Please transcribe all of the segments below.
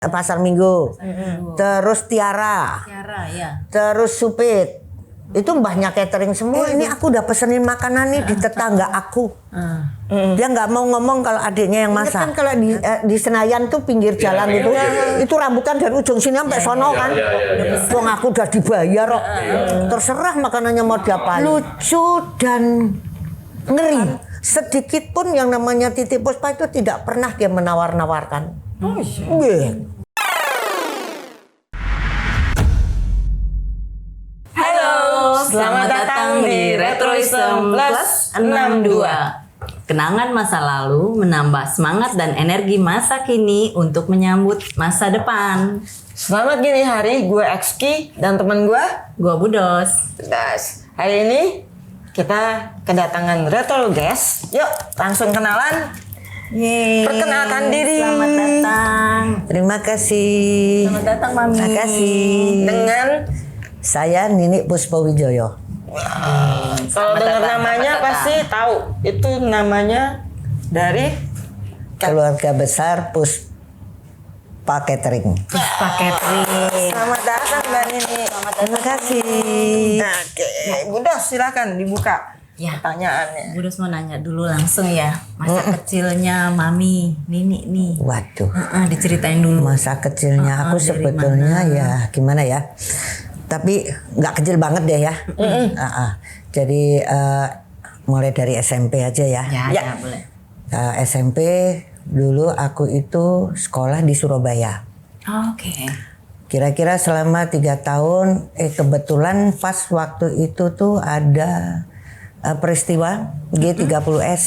Pasar Minggu, terus Tiara, ya. terus Supit. Itu mbahnya catering semua. Ini aku udah pesenin makanan nih di tetangga aku. Dia nggak mau ngomong kalau adiknya yang masak. Kan kalau di Senayan tuh pinggir jalan itu rambutan dari ujung sini sampai sono kan. Wong aku udah dibayar kok. Terserah makanannya mau diapain. Lucu dan ngeri. Sedikit pun yang namanya Titi Puspa itu tidak pernah dia menawar-nawarkan. Oh iya. Halo, selamat datang di Retroism Plus 62. Kenangan masa lalu menambah semangat dan energi masa kini untuk menyambut masa depan. Selamat gini hari, gue Exki dan teman gue Budos. Hari ini kita kedatangan retro guest. Yuk, langsung kenalan. Yeay. Perkenalkan diri. Selamat datang. Terima kasih. Selamat datang Mami. Terima kasih. Dengan Saya Nini Puspawijoyo. kalau dengar namanya pasti tahu itu namanya dari Keluarga besar Puspa Catering. Puspa Catering. Selamat datang Mbak Nini. Terima kasih. Oke, Budos silakan dibuka Ya. pertanyaannya. Budos mau nanya dulu langsung ya. Masa kecilnya Mami, Nini nih. Waduh. Diceritain dulu. Masa kecilnya aku dari sebetulnya mana? ya gimana ya. Tapi nggak kecil banget deh ya. Jadi mulai dari SMP aja ya. Ya, boleh. SMP dulu aku itu sekolah di Surabaya. Oke. Kira-kira selama 3 tahun, kebetulan pas waktu itu tuh ada peristiwa G30S.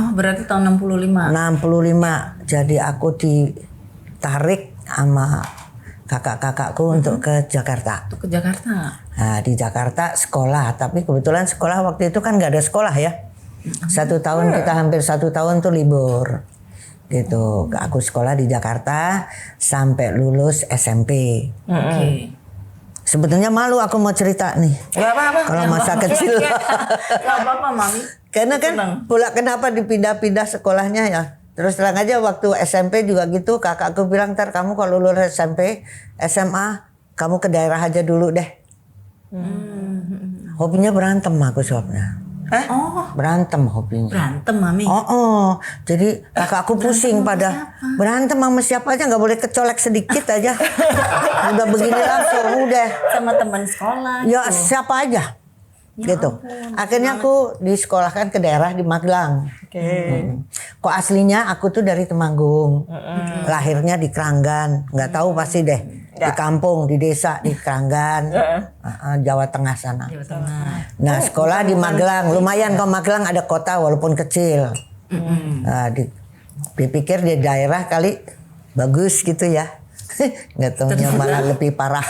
Oh, berarti tahun 65. 65. Jadi aku ditarik sama kakak-kakakku untuk ke Jakarta. Ke Jakarta. Nah, di Jakarta sekolah, tapi kebetulan sekolah waktu itu kan nggak ada sekolah ya. 1 tahun kita hampir 1 tahun tuh libur. Gitu. Aku sekolah di Jakarta sampai lulus SMP. Oke. Sebetulnya malu aku mau cerita nih. Gak apa-apa. Kalau masa kecil. Gak apa-apa Mami. Karena kan kenapa dipindah-pindah sekolahnya ya. Terus terang aja waktu SMP juga gitu, kakakku bilang ntar kamu kalau lulus SMP, SMA, kamu ke daerah aja dulu deh. Hobinya berantem aku sebabnya. Oh, Berantem hobinya. berantem Mami. Jadi kakakku pusing pada berantem sama siapa aja, nggak boleh kecolek sedikit aja. Udah begini langsung udah. Sama teman sekolah. Ya gitu. siapa aja. Gitu. Akhirnya aku disekolahkan ke daerah di Magelang. Kok aslinya aku tuh dari Temanggung. Lahirnya di Keranggan. Nggak tahu pasti deh. Di kampung, di desa, di Keranggan. Jawa Tengah sana. Jawa Tengah. Nah sekolah di Magelang. Lumayan kalau Magelang ada kota walaupun kecil. Nah, dipikir di daerah kali bagus gitu ya. Nggak taunya malah lebih parah.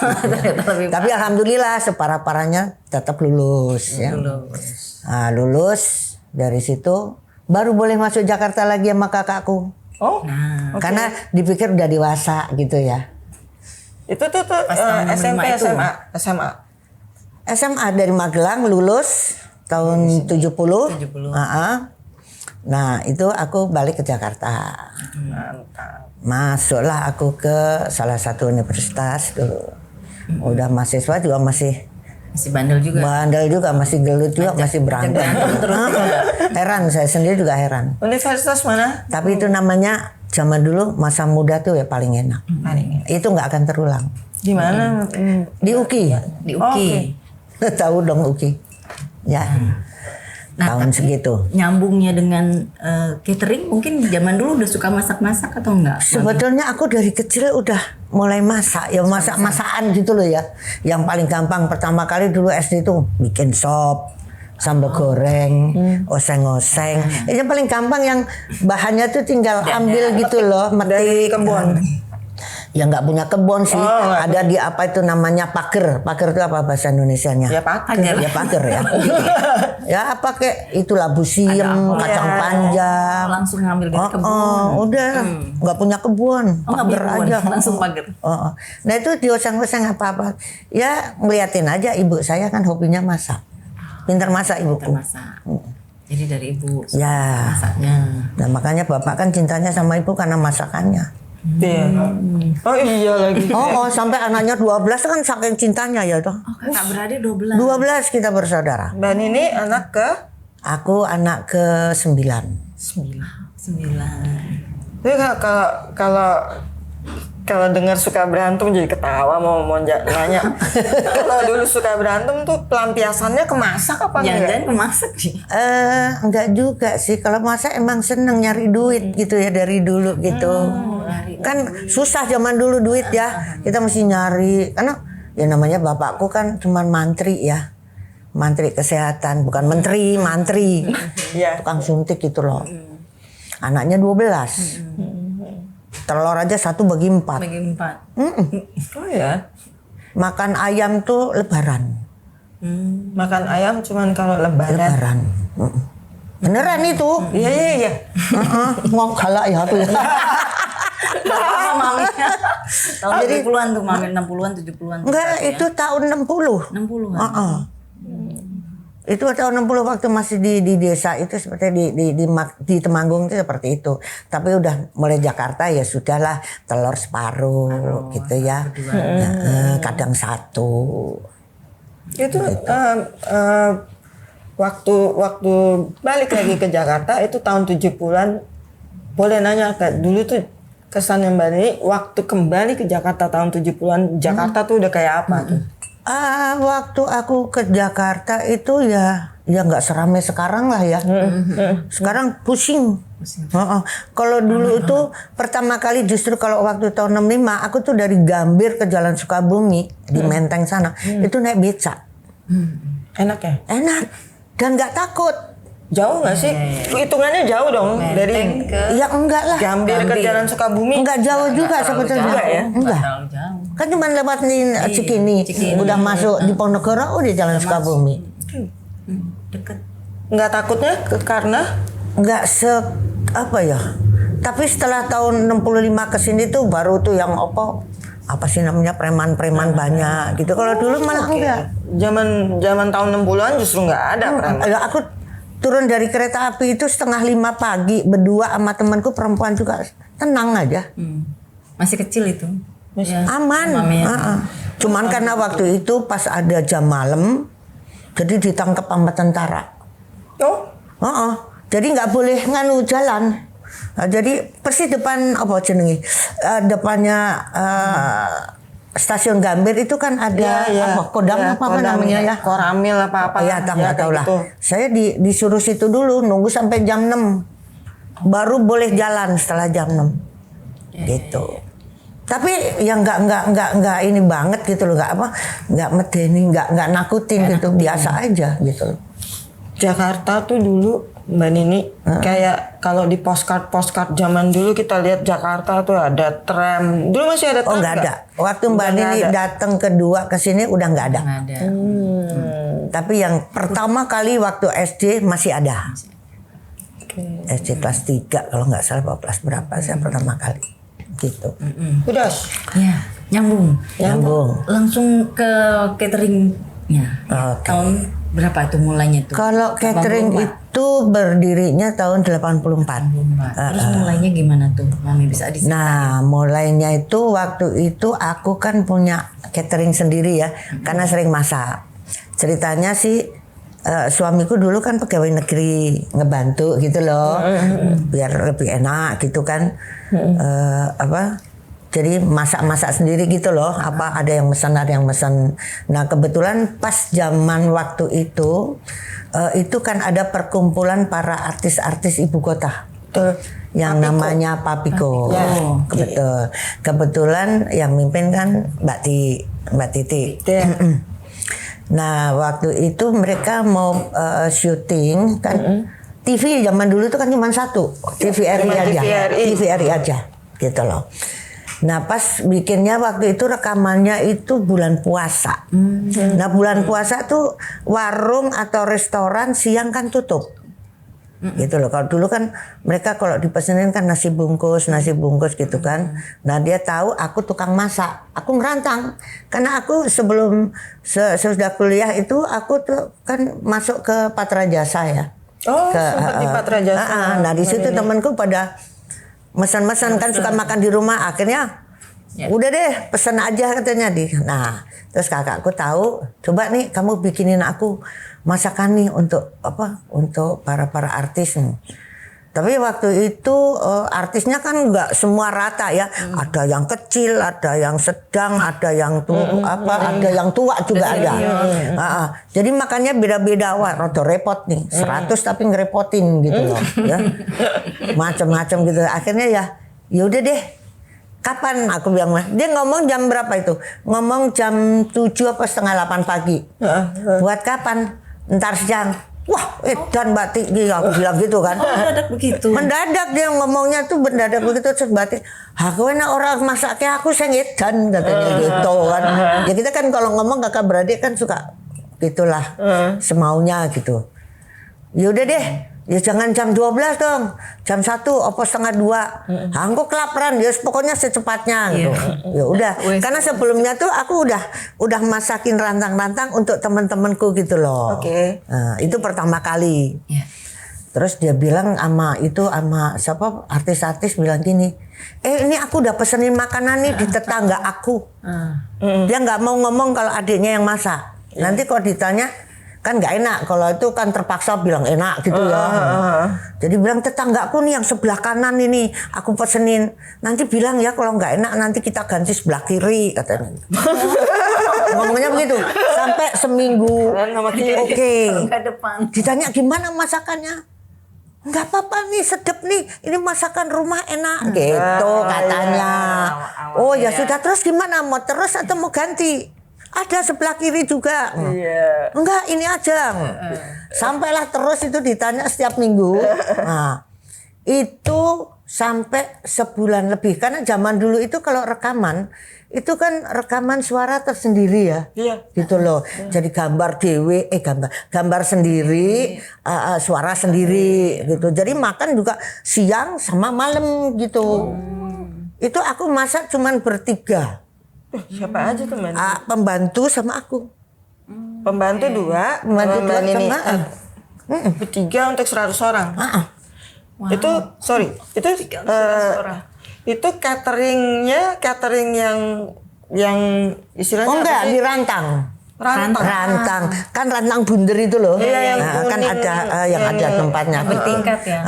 Tapi alhamdulillah separah-parahnya tetap lulus ya. Nah, lulus dari situ baru boleh masuk Jakarta lagi sama kakakku. Karena dipikir udah dewasa gitu ya. Itu tuh SMP, SMA. SMA dari Magelang lulus tahun 70. Nah, itu aku balik ke Jakarta. Mantap. Masuklah aku ke salah satu universitas dulu. Udah mahasiswa juga masih bandel juga. Bandel juga, masih gelut juga, masih berantem. Heran, saya sendiri juga heran. Universitas mana? Tapi itu namanya zaman dulu masa muda tuh ya paling enak. Itu nggak akan terulang. Di mana? Di UKI. Di UKI. Tahu dong UKI. Ya. Tahun segitu. Nyambungnya dengan catering, mungkin zaman dulu udah suka masak-masak atau enggak? Sebetulnya aku dari kecil udah mulai masak, ya masak-masakan gitu loh ya. Yang paling gampang pertama kali dulu SD itu bikin sop, sambal goreng, oseng-oseng. Yang paling gampang yang bahannya tuh tinggal ambil gitu loh, metik. Kebun. Ya nggak punya kebun sih. Ada di apa itu namanya pager. Pager itu apa bahasa Indonesianya? Ya pager. Ya pager ya. Ya apa kayak itu labu siam, kacang panjang. Langsung ngambil dari kebun. Udah nggak punya kebun. Nggak punya kebun, langsung pager. Nah itu dioseng-oseng apa-apa. Ya ngeliatin aja ibu saya kan hobinya masak. Pintar masak ibuku. Masak. Jadi dari ibu Ya. masaknya. Nah makanya bapak kan cintanya sama ibu karena masakannya. Iya. Oh iya lagi. Oh, sampai anaknya 12 kan saking cintanya ya toh. Oh, kakak beradik 12. 12 kita bersaudara. Mbak Nini anak ke Aku anak ke-9. 9. Jadi kalau dengar suka berantem jadi ketawa mau nanya. Kalau dulu suka berantem tuh pelampiasannya ke masak apa enggak? Jangan kemasak sih. Enggak juga sih. Kalau masa emang seneng nyari duit gitu ya dari dulu gitu. Kan susah zaman dulu duit ya. Kita mesti nyari. Karena ya namanya bapakku kan cuman mantri ya. Mantri kesehatan, bukan menteri, mantri. Iya. Tukang suntik gitu loh. Anaknya 12. Telur aja 1 bagi 4. Bagi 4. Oh ya. Makan ayam tuh lebaran. Makan ayam cuman kalau lebaran. Lebaran. Beneran itu. Iya. Mau galak ya aku ya. Sama maminya. Tahun 70-an tuh mami, 60-an 70-an. Enggak, itu tahun 60. 60-an. Itu tahun 60 waktu masih di desa itu seperti di Temanggung itu seperti itu. Tapi udah mulai Jakarta ya sudahlah telur separuh gitu ya. Kadang 1. Itu waktu balik lagi ke Jakarta itu tahun 70-an. Boleh nanya dulu tuh kesannya Mbak Nini waktu kembali ke Jakarta tahun 70-an Jakarta tuh udah kayak apa tuh? Waktu aku ke Jakarta itu ya nggak seramai sekarang lah ya. Sekarang pusing. Kalau dulu itu pertama kali justru kalau waktu tahun 65 aku tuh dari Gambir ke Jalan Sukabumi di Menteng sana itu naik beca. Enak ya? Enak dan nggak takut. Jauh nggak sih? Hitungannya jauh dong dari Ya enggak lah. Gambir ke Jalan Sukabumi. Enggak jauh juga sebetulnya. ya? Enggak. Terlalu jauh. Kan cuma lewat di Cikini. Udah masuk di Ponorogo udah Jalan Sukabumi. Deket. Nggak takutnya karena Enggak apa ya. Tapi setelah tahun 65 ke sini tuh baru tuh yang apa sih namanya preman-preman banyak gitu. Kalau dulu malah enggak. zaman tahun 60-an justru nggak ada preman. Aku turun dari kereta api itu 4:30 pagi berdua sama temanku perempuan juga tenang aja. Masih kecil itu. Ya. Aman. Cuman karena waktu itu pas ada jam malam jadi ditangkap sama tentara. Jadi nggak boleh nganu jalan. Nah, jadi persis depan depannya stasiun Gambir itu kan ada kodam namanya ya? Koramil apa Ya nggak tahu lah. gitu. Saya disuruh situ dulu nunggu sampai jam 6 baru boleh jalan setelah jam 6 gitu. Tapi yang nggak ini banget gitu loh, nggak medeni, nggak nakutin gitu, biasa aja gitu. Jakarta tuh dulu Mbak Nini kayak kalau di postcard zaman dulu kita lihat Jakarta tuh ada tram. Dulu masih ada tram? Oh nggak ada. Waktu Mbak Nini datang kedua ke sini udah nggak ada. Nggak ada. Tapi yang pertama kali waktu SD masih ada. SD kelas 3 kalau nggak salah, kelas berapa saya pertama kali gitu. Udah. Ya, nyambung. Langsung ke cateringnya. Tahun berapa itu mulainya tuh? Kalau catering itu berdirinya tahun 84. Terus mulainya gimana tuh? Mami bisa diceritain? Nah, mulainya itu waktu itu aku kan punya catering sendiri ya, karena sering masak. Ceritanya sih suamiku dulu kan pegawai negeri, ngebantu gitu loh, biar lebih enak gitu kan. Jadi masak-masak sendiri gitu loh. Ada yang pesan, ada yang pesan. Nah kebetulan pas zaman waktu itu kan ada perkumpulan para artis-artis ibu kota. Yang Papiko. Namanya Papiko. Kebetulan yang mimpin kan Mbak Titi. Nah waktu itu mereka mau syuting kan. TV zaman dulu itu kan cuma satu, TVRI aja gitu loh. Nah pas bikinnya waktu itu rekamannya itu bulan puasa. Nah bulan puasa tuh warung atau restoran siang kan tutup. Gitu loh. Kalau dulu kan mereka kalau dipesenin kan nasi bungkus gitu kan. Nah dia tahu aku tukang masak, aku ngerantang. Karena aku sebelum sesudah kuliah itu aku tuh kan masuk ke Patra Jasa ya. Sempat di Patra Jasa. Nah di situ temanku pada Mesen-mesen kan suka makan di rumah, akhirnya udah deh pesen aja katanya Nah, terus kakakku tahu, coba nih kamu bikinin aku masakan nih untuk untuk para artis nih. Tapi waktu itu artisnya kan nggak semua rata ya, ada yang kecil, ada yang sedang, ada yang ada yang tua juga ada. Jadi makannya beda-beda, wah rada repot nih, 100 tapi ngerepotin gitu loh, ya. Macam-macam gitu. Akhirnya ya udah deh. Kapan aku bilang, dia ngomong jam berapa itu? Ngomong jam 7 apa setengah 8 pagi. Buat kapan? Ntar siang. Wah, edan Mbak Tiki, aku bilang gitu kan. Mendadak begitu. Mendadak dia ngomongnya tuh mendadak begitu, terus Mbak Tiki, aku enak orang masak kayak aku, saya edan katanya gitu kan. Ya kita kan kalau ngomong kakak beradik kan suka gitulah, semaunya gitu. Ya udah deh. Ya jangan jam 12 dong, jam 1 apa setengah 2. Aku kelaparan, ya pokoknya secepatnya gitu. Ya udah, karena sebelumnya tuh aku udah masakin rantang-rantang untuk teman-temanku gitu loh. Nah, itu pertama kali. Terus dia bilang sama siapa artis-artis bilang gini, ini aku udah pesenin makanan nih di tetangga aku. Dia nggak mau ngomong kalau adiknya yang masak. Nanti kalau ditanya kan nggak enak, kalau itu kan terpaksa bilang enak gitu ya. Jadi bilang tetanggaku nih yang sebelah kanan ini aku pesenin, nanti bilang ya kalau nggak enak nanti kita ganti sebelah kiri katanya. Ngomongnya begitu sampai seminggu. Oke. Ditanya gimana masakannya? Nggak apa-apa nih, sedep nih, ini masakan rumah enak gitu katanya. Oh ya sudah, terus gimana, mau terus atau mau ganti? Ada sebelah kiri juga. Enggak, ini aja. Sampailah terus itu ditanya setiap minggu. Nah, itu sampai sebulan lebih. Karena zaman dulu itu kalau rekaman, itu kan rekaman suara tersendiri ya. Gitu loh. Jadi gambar dewe, gambar sendiri, suara sendiri gitu. Jadi makan juga siang sama malam gitu. Itu aku masak cuman bertiga. Siapa aja tuh Mbak? Pembantu sama aku. Pembantu 2, Pembantu 2 sama bertiga untuk 100 orang. Wow. Itu catering yang istilahnya Oh enggak, apa sih? di rantang. Rantang. Kan rantang bunder itu loh. Iya, yang kan kuning. ada yang ada tempatnya. Bertingkat ya?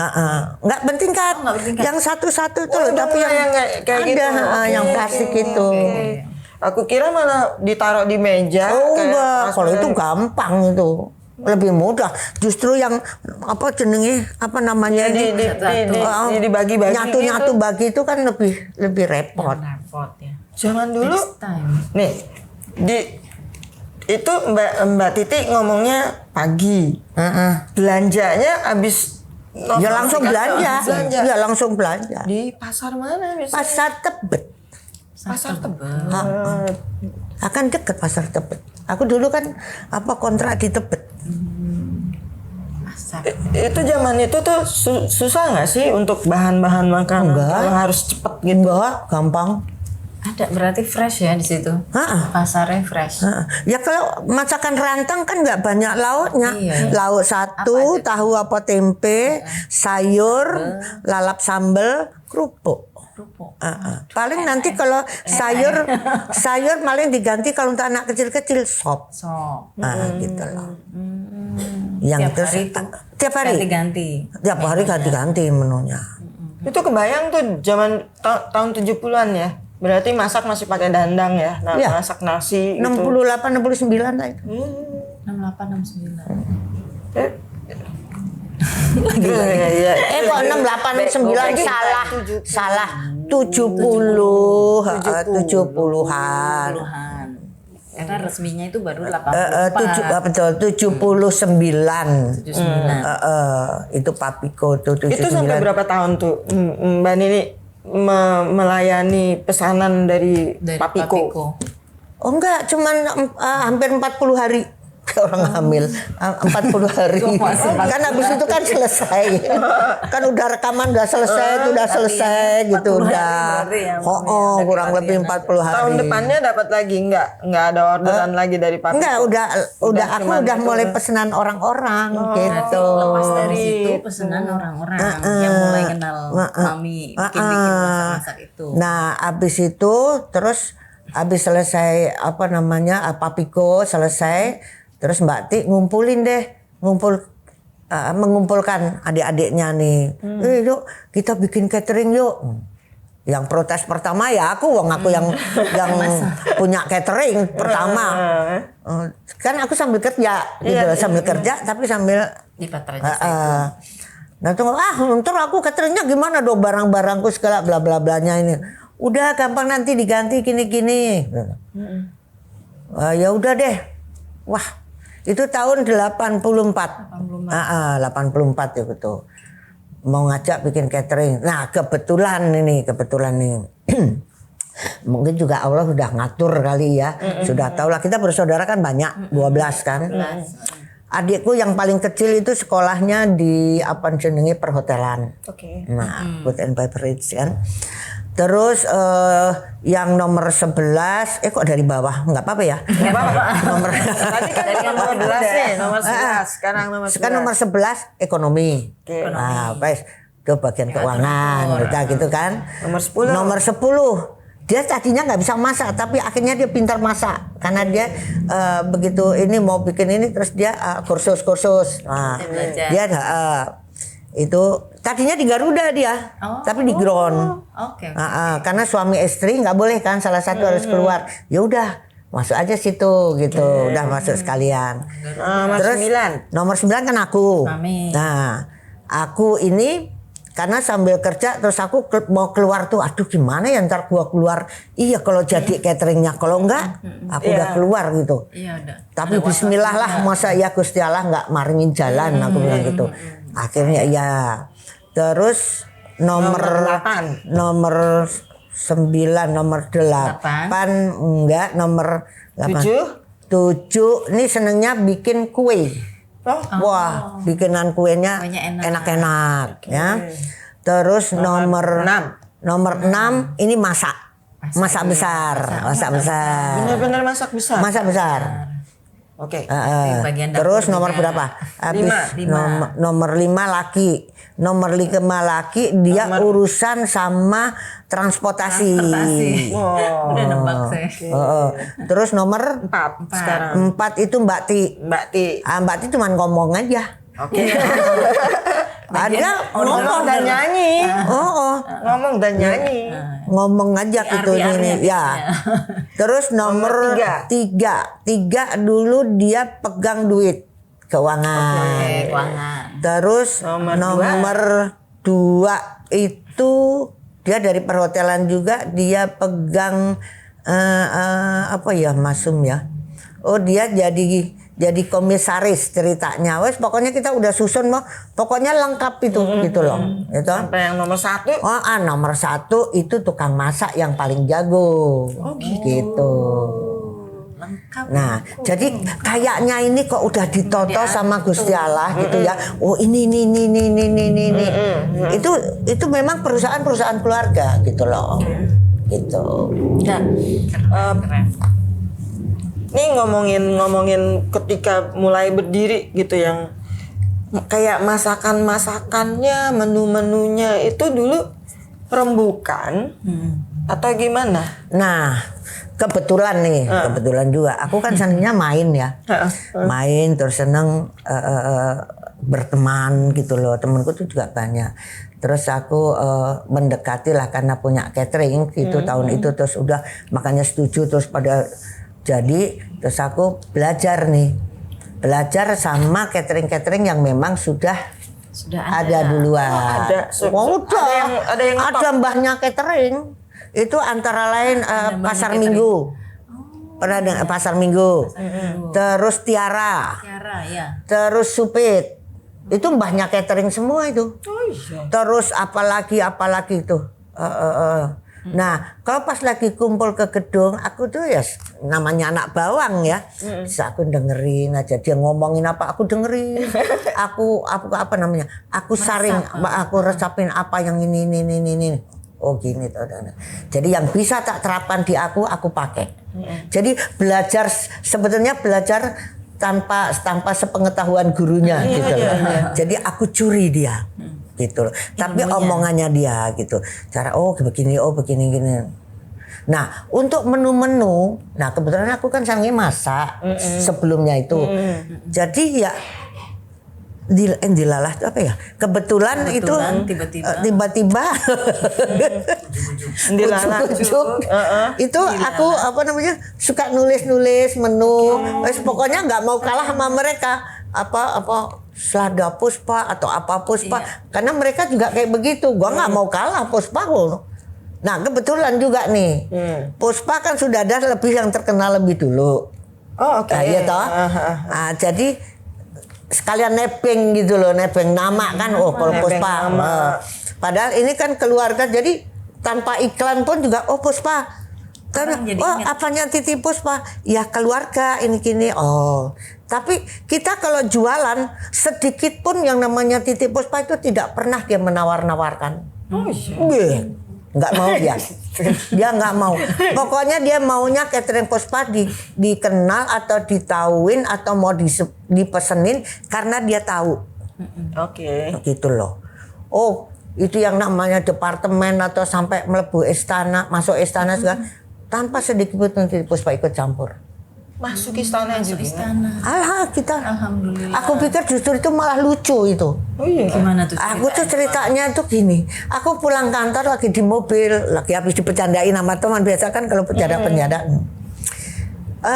Enggak bertingkat. Yang satu-satu itu loh, tapi yang kayak ada gitu. yang plastik itu. Aku kira malah ditaruh di meja. Oh kayak enggak, kalau itu transparan. gampang itu. Lebih mudah. Justru yang namanya ini dibagi-bagi nyatu-nyatu gitu. bagi itu kan lebih repot. Repot ya. Zaman dulu Next time. nih itu Mbak Titi ngomongnya pagi. Belanjanya habis Ya langsung belanja. Ya langsung belanja. Di pasar mana misalnya? Pasar Tebet. Pasar Tebet. Akan deket Pasar Tebet. Aku dulu kan kontrak di Tebet. Itu zaman itu tuh susah nggak sih untuk bahan-bahan makanan? Enggak. Kalau harus cepet gitu. Enggak, gampang. Ada berarti fresh ya di situ. Pasarnya fresh. Ya kalau masakan rantang kan nggak banyak lauknya. Lauk satu, tahu apa tempe, sayur, lalap sambel, kerupuk. Paling nanti kalau sayur paling diganti kalau untuk anak kecil-kecil sop. Gitu loh. Yang Tiap hari itu tiap hari ganti-ganti. Tiap hari ganti-ganti menunya. Itu kebayang tuh zaman tahun 70-an ya. Berarti masak masih pakai dandang ya. Iya. Masak nasi gitu. 68 69 lah itu. 68 69. Kok 68 69 salah 70-an. Karena resminya itu baru 79. 79. Itu Papiko tuh 79. Itu sampai berapa tahun tuh Mbak Nini melayani pesanan dari Papiko? Oh enggak, cuman hampir 40 hari. kayak orang hamil 40 hari. Kan habis itu kan selesai. Kan udah rekaman udah selesai, itu udah selesai gitu udah. Kurang lebih 40 hari. Tahun depannya dapat lagi nggak ada orderan lagi dari papi? Enggak, udah aku udah mulai pesanan orang-orang gitu. Lepas dari situ pesanan orang-orang yang mulai kenal mami bikin masak-masak itu. Nah, habis itu terus habis selesai papiko selesai, terus Mbak Ti mengumpulkan adik-adiknya nih. Yuk kita bikin catering yuk. Yang protes pertama ya aku yang punya catering pertama. Kan aku sambil kerja gitu, sambil kerja tapi sambil Di Patra Jasa nah tunggu ntar aku cateringnya gimana dong, barang-barangku segala bla bla blanya ini. Udah gampang nanti diganti gini-gini. Ya udah deh. Wah, itu tahun 84. 84 ya gitu. Mau ngajak bikin catering. Nah, kebetulan nih. Mungkin juga Allah sudah ngatur kali ya. Sudah tahu lah, kita bersaudara kan banyak, 12 kan. Adikku yang paling kecil itu sekolahnya di perhotelan. Nah, food and beverage kan. Terus yang nomor 11 kok dari bawah nggak apa-apa ya? Nggak apa-apa. Tadi kan nomor 12 nih, nomor 11. Sekarang nomor 11 ekonomi. Nah, itu bagian keuangan gitu kan. Nomor 10. Dia tadinya nggak bisa masak, tapi akhirnya dia pintar masak karena dia begitu ini mau bikin ini terus dia kursus. Nah, dia itu tadinya di Garuda dia, tapi di Ground. Karena suami istri nggak boleh kan, salah satu harus keluar. Ya udah masuk aja situ gitu, udah masuk sekalian. Terus nomor 9 kan aku. Nah, aku ini karena sambil kerja terus aku mau keluar tuh, aduh gimana ya ntar gua keluar. Iya kalau jadi cateringnya, kalau enggak aku udah keluar gitu. Tapi Bismillah lah, masa ya Gusti Allah nggak maringin jalan, aku bilang gitu. Akhirnya ya. Terus nomor 9, nomor 8 enggak, nomor 7 ini senengnya bikin kue. Wah, bikinan kuenya enak-enak ya. Terus nomor 6 ini masak besar. Benar-benar masak besar. Oke. Terus nomor berapa? Habis 5. Nomor 5 laki. Nomor 5 laki dia urusan sama transportasi. Udah nebak saya. Terus nomor 4 sekarang. 4 itu Mbak Ti. Mbak Ti cuma ngomong aja. Oke. Ada ngomong dan nyanyi. Ngomong dan nyanyi. Ngomong aja gitu ini ya. Terus nomor 3 dulu dia pegang duit keuangan. Terus nomor 2 itu dia dari perhotelan juga, dia pegang masum ya. Oh dia jadi komisaris ceritanya. Wes pokoknya kita udah susun pokoknya lengkap itu gitu loh. Itu. Sampai yang nomor 1. Nomor 1 itu tukang masak yang paling jago. Gitu. Lengkap. Nah, jadi kayaknya ini kok udah ditoto sama Gusti Allah gitu ya. Oh ini. Itu memang perusahaan keluarga gitu loh. Gitu. Keren. Ini ngomongin ketika mulai berdiri gitu, yang kayak masakannya, menu-menunya itu dulu rembukan atau gimana? Nah, kebetulan juga. Aku kan senangnya main ya. Main terus seneng berteman gitu loh. Temanku tuh juga banyak. Terus aku mendekati lah karena punya catering gitu tahun itu, terus udah makanya setuju terus pada jadi, terus aku belajar sama catering yang memang sudah ada duluan. Ada mbahnya catering. Itu antara lain Pasar Minggu. Pernah dengar Pasar Minggu. Terus Tiara ya. Terus Supit. Itu mbahnya catering semua itu. Terus apalagi itu. Nah, kalau pas lagi kumpul ke gedung, aku tuh ya namanya anak bawang ya. Terus aku dengerin aja dia ngomongin apa, aku dengerin. aku apa namanya? Aku saring, aku resapin apa yang ini. Oh gini tuh. Jadi yang bisa tak terapkan di aku pakai. Jadi belajar sebetulnya belajar tanpa sepengetahuan gurunya gitu loh. Jadi aku curi dia. Gitu loh. Tapi omongannya dia gitu. Cara begini gini. Nah, untuk menu-menu, nah kebetulan aku kan sangi masak sebelumnya itu. Jadi ya dilalah itu apa ya? Kebetulan itu tiba-tiba ujuk-ujuk. Itu aku apa namanya? Suka nulis menu. Pokoknya nggak mau kalah sama mereka. Apa Selada Puspa atau apa Puspa, karena mereka juga kayak begitu. Gua nggak mau kalah Puspa loh. Nah kebetulan juga nih, Puspa kan sudah ada lebih yang terkenal lebih dulu. Oh oke. Nah, ya toh. Nah, jadi sekalian nebeng gitu loh, nebeng nama kan. Kalau Puspa. Padahal ini kan keluarga, jadi tanpa iklan pun juga Puspa. Apanya Titi Puspa? Ya keluarga ini gini. Tapi kita kalau jualan sedikit pun yang namanya Titi Puspa itu tidak pernah dia menawar-nawarkan. Nggak mau dia. Dia nggak mau. Pokoknya dia maunya catering Puspa dikenal atau ditauin atau mau dipesenin karena dia tahu. Oke. Gitu loh. Itu yang namanya departemen atau sampai melebu istana, masuk istana segala. Tanpa sedikit pun Titi Puspa ikut campur. Masuk istana juga. Kita. Alhamdulillah. Aku pikir justru itu malah lucu itu. Oh iya. Gimana tuh? Aku tuh ceritanya tuh gini. Aku pulang kantor lagi di mobil, lagi habis dipecandain sama teman, biasa kan kalau pencanda.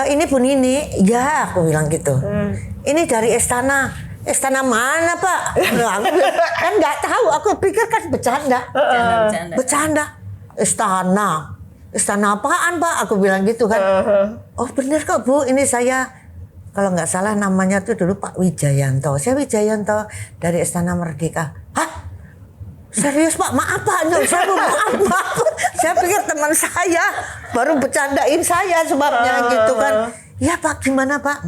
Ini Bu Nini, ya aku bilang gitu. Ini dari istana. Istana mana Pak? Kan nggak tahu. Aku pikir kan bercanda. Bercanda. Istana apaan Pak? Aku bilang gitu kan. Oh bener kok Bu, ini saya kalau nggak salah namanya tuh dulu Pak Wijayanto. Saya Wijayanto dari Istana Merdeka. Hah? Serius Pak? Maaf Pak, maaf. Saya pikir teman saya baru bercandain saya sebabnya gitu kan. Ya Pak, gimana Pak?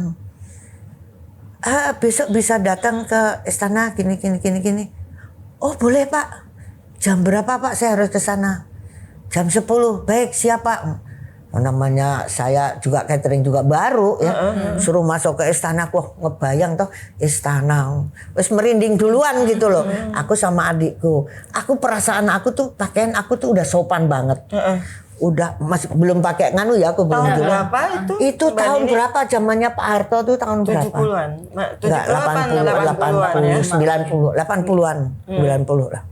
Besok bisa datang ke istana gini. Oh boleh Pak. Jam berapa Pak saya harus ke sana? Jam 10, baik siapa? Namanya saya juga catering juga baru ya. Suruh masuk ke istana, ngebayang toh istana. Wes merinding duluan gitu loh. Aku sama adikku. Perasaan aku tuh pakaian aku tuh udah sopan banget. Udah masih belum pakai nganu ya aku belum dulu. Berapa itu? Itu tahun berapa zamannya Pak Harto tuh tahun berapa? 70-an. Enggak 80-an 90 lah.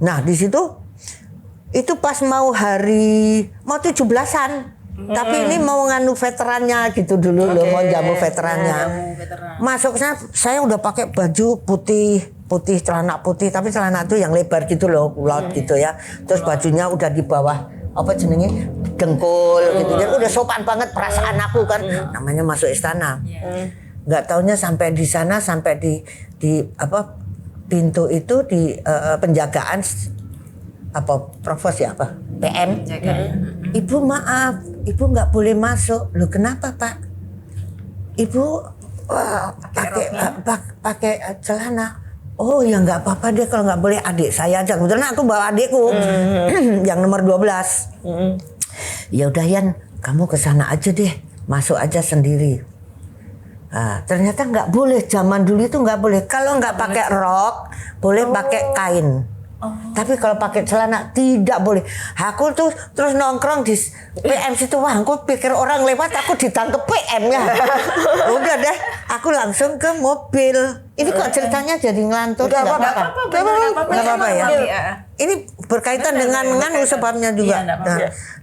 Nah, di situ itu pas mau 17-an. Tapi ini mau nganu veterannya gitu dulu loh, mau jamu veterannya. Masuknya saya udah pakai baju putih, celana putih, tapi celana itu yang lebar gitu loh, kulot gitu ya. Terus bajunya udah di bawah apa jenenge dengkul gitu. Jadi udah sopan banget perasaan aku kan. Namanya masuk istana. Nggak taunya sampai di sana, sampai di apa pintu itu di penjagaan provos ya PM. Ibu maaf, ibu nggak boleh masuk. Loh kenapa Pak? Ibu pakai celana. Oh ya nggak apa-apa deh kalau nggak boleh, adik saya aja. Kebetulan aku bawa adikku yang nomor 12. Ya udah Yan, kamu ke sana aja deh, masuk aja sendiri. Ternyata nggak boleh, zaman dulu itu nggak boleh. Kalau nggak pakai rok, boleh pakai kain. Tapi kalau pakai celana tidak boleh. Aku tuh terus nongkrong di PM situ. Wah, aku pikir orang lewat, aku ditangkep PM ya. Udah deh, aku langsung ke mobil. Ini kok ceritanya jadi ngelantur. Gak apa-apa ya. Ini berkaitan dengan sebabnya juga.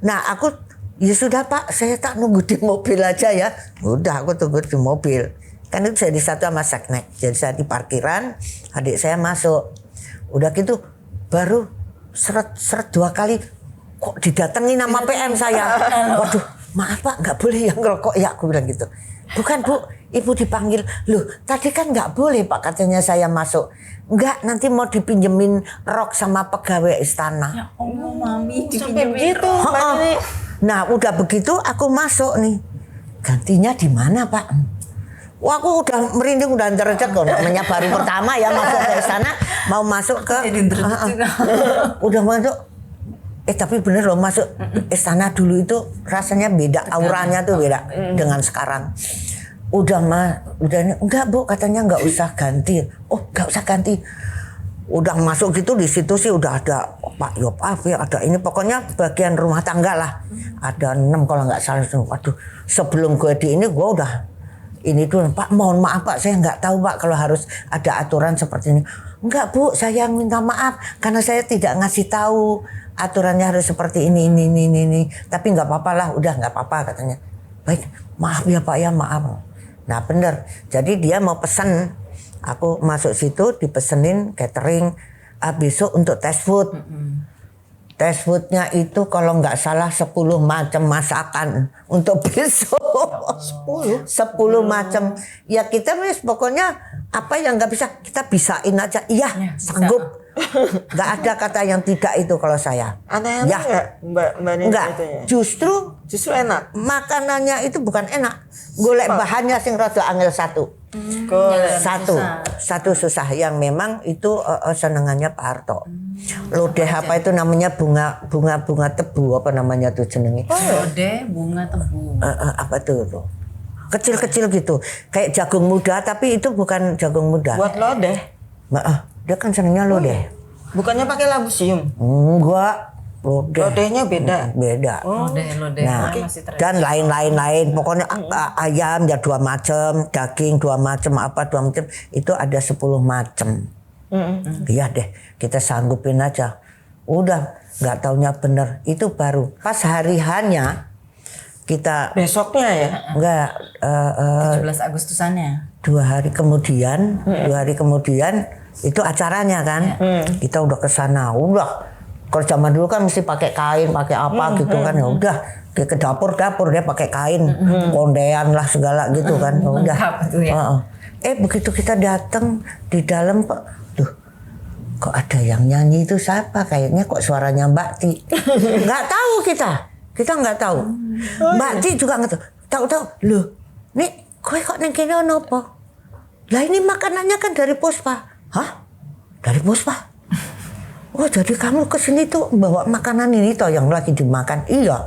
Nah, aku ya sudah Pak, saya tak nunggu di mobil aja ya. Udah, aku tunggu di mobil. Kan itu saya di satu sama seknek. Jadi saya di parkiran, adik saya masuk. Udah gitu baru seret 2 kali kok didatangi nama PM saya. Waduh, maaf Pak, nggak boleh yang ngerokok ya, aku bilang gitu. Bukan Bu, Ibu dipanggil, loh tadi kan nggak boleh Pak katanya saya masuk. Enggak, nanti mau dipinjemin rok sama pegawai istana. Ya Allah, Mami Sampai begitu, Oh, Mbak oh. Nini. Nah udah begitu aku masuk nih. Gantinya di mana Pak? Wah aku udah merinding, udah derajat kok. Namanya baru pertama ya masuk ke istana. Mau masuk ke... Udah masuk. Tapi bener loh masuk istana dulu itu rasanya beda. Auranya tuh beda dengan sekarang. Udah enggak Bu katanya nggak usah ganti. Oh nggak usah ganti. Udah masuk gitu di situ sih udah ada Pak Yop ya ada ini pokoknya bagian rumah tangga lah. Ada 6 kalau nggak salah. Waduh sebelum gue di ini gue udah ini dulu Pak mohon maaf Pak saya nggak tahu Pak kalau harus ada aturan seperti ini. Enggak Bu saya minta maaf karena saya tidak ngasih tahu aturannya harus seperti ini. Tapi nggak apa-apa lah udah nggak apa-apa katanya. Baik maaf ya Pak ya maaf. Nah bener, jadi dia mau pesan, aku masuk situ dipesenin catering besok untuk test food. Test foodnya itu kalau nggak salah 10 macam masakan untuk besok. 10 macam. Ya kita pokoknya apa yang nggak bisa kita bisain aja. Iya sanggup. Nggak ada kata yang tidak itu kalau saya. Aneh-aneh ya. nggak Mbak Nini Enggak, itu ya? justru enak. makanannya itu bukan enak. Golek bahannya sing rada angel satu. Satu susah yang memang itu senengannya Pak Harto. Lodeh apa itu namanya bunga tebu apa namanya tuh jenenge? Lodeh bunga tebu. Apa tuh? Kecil-kecil gitu. Kayak jagung muda tapi itu bukan jagung muda. Buat lodeh. Dia kan senengnya lodeh. Bukannya pakai labu sium? Enggak. Lodehnya beda. Beda. Lodeh. Nah, Masih dan lain-lain. Pokoknya ayam ya 2 macam, daging 2 macam, apa 2 macam. Itu ada 10 macam. Iya deh, kita sanggupin aja. Udah, nggak taunya bener. Itu baru. Pas hari hanya kita Besoknya ya? enggak 17 Agustusannya. 2 hari kemudian, 2 hari kemudian itu acaranya kan. Kita udah ke sana, udah. Kalau zaman dulu kan mesti pakai kain, pakai apa gitu kan. Ya udah, dia ke dapur dia pakai kain, kondean lah segala gitu kan. Ya udah. Begitu kita datang di dalam, Pak, duh, kok ada yang nyanyi itu siapa? Kayaknya kok suaranya Mbak Ti. Nggak tahu kita nggak tahu. Mbak Ti juga nggak tahu. Tahu-tahu, loh, nih, kowe kok neng kene ono apa? Lah ini makanannya kan dari Puspa. Hah? Dari Puspa? Oh jadi kamu kesini tuh bawa makanan ini toh yang lagi dimakan? Iya.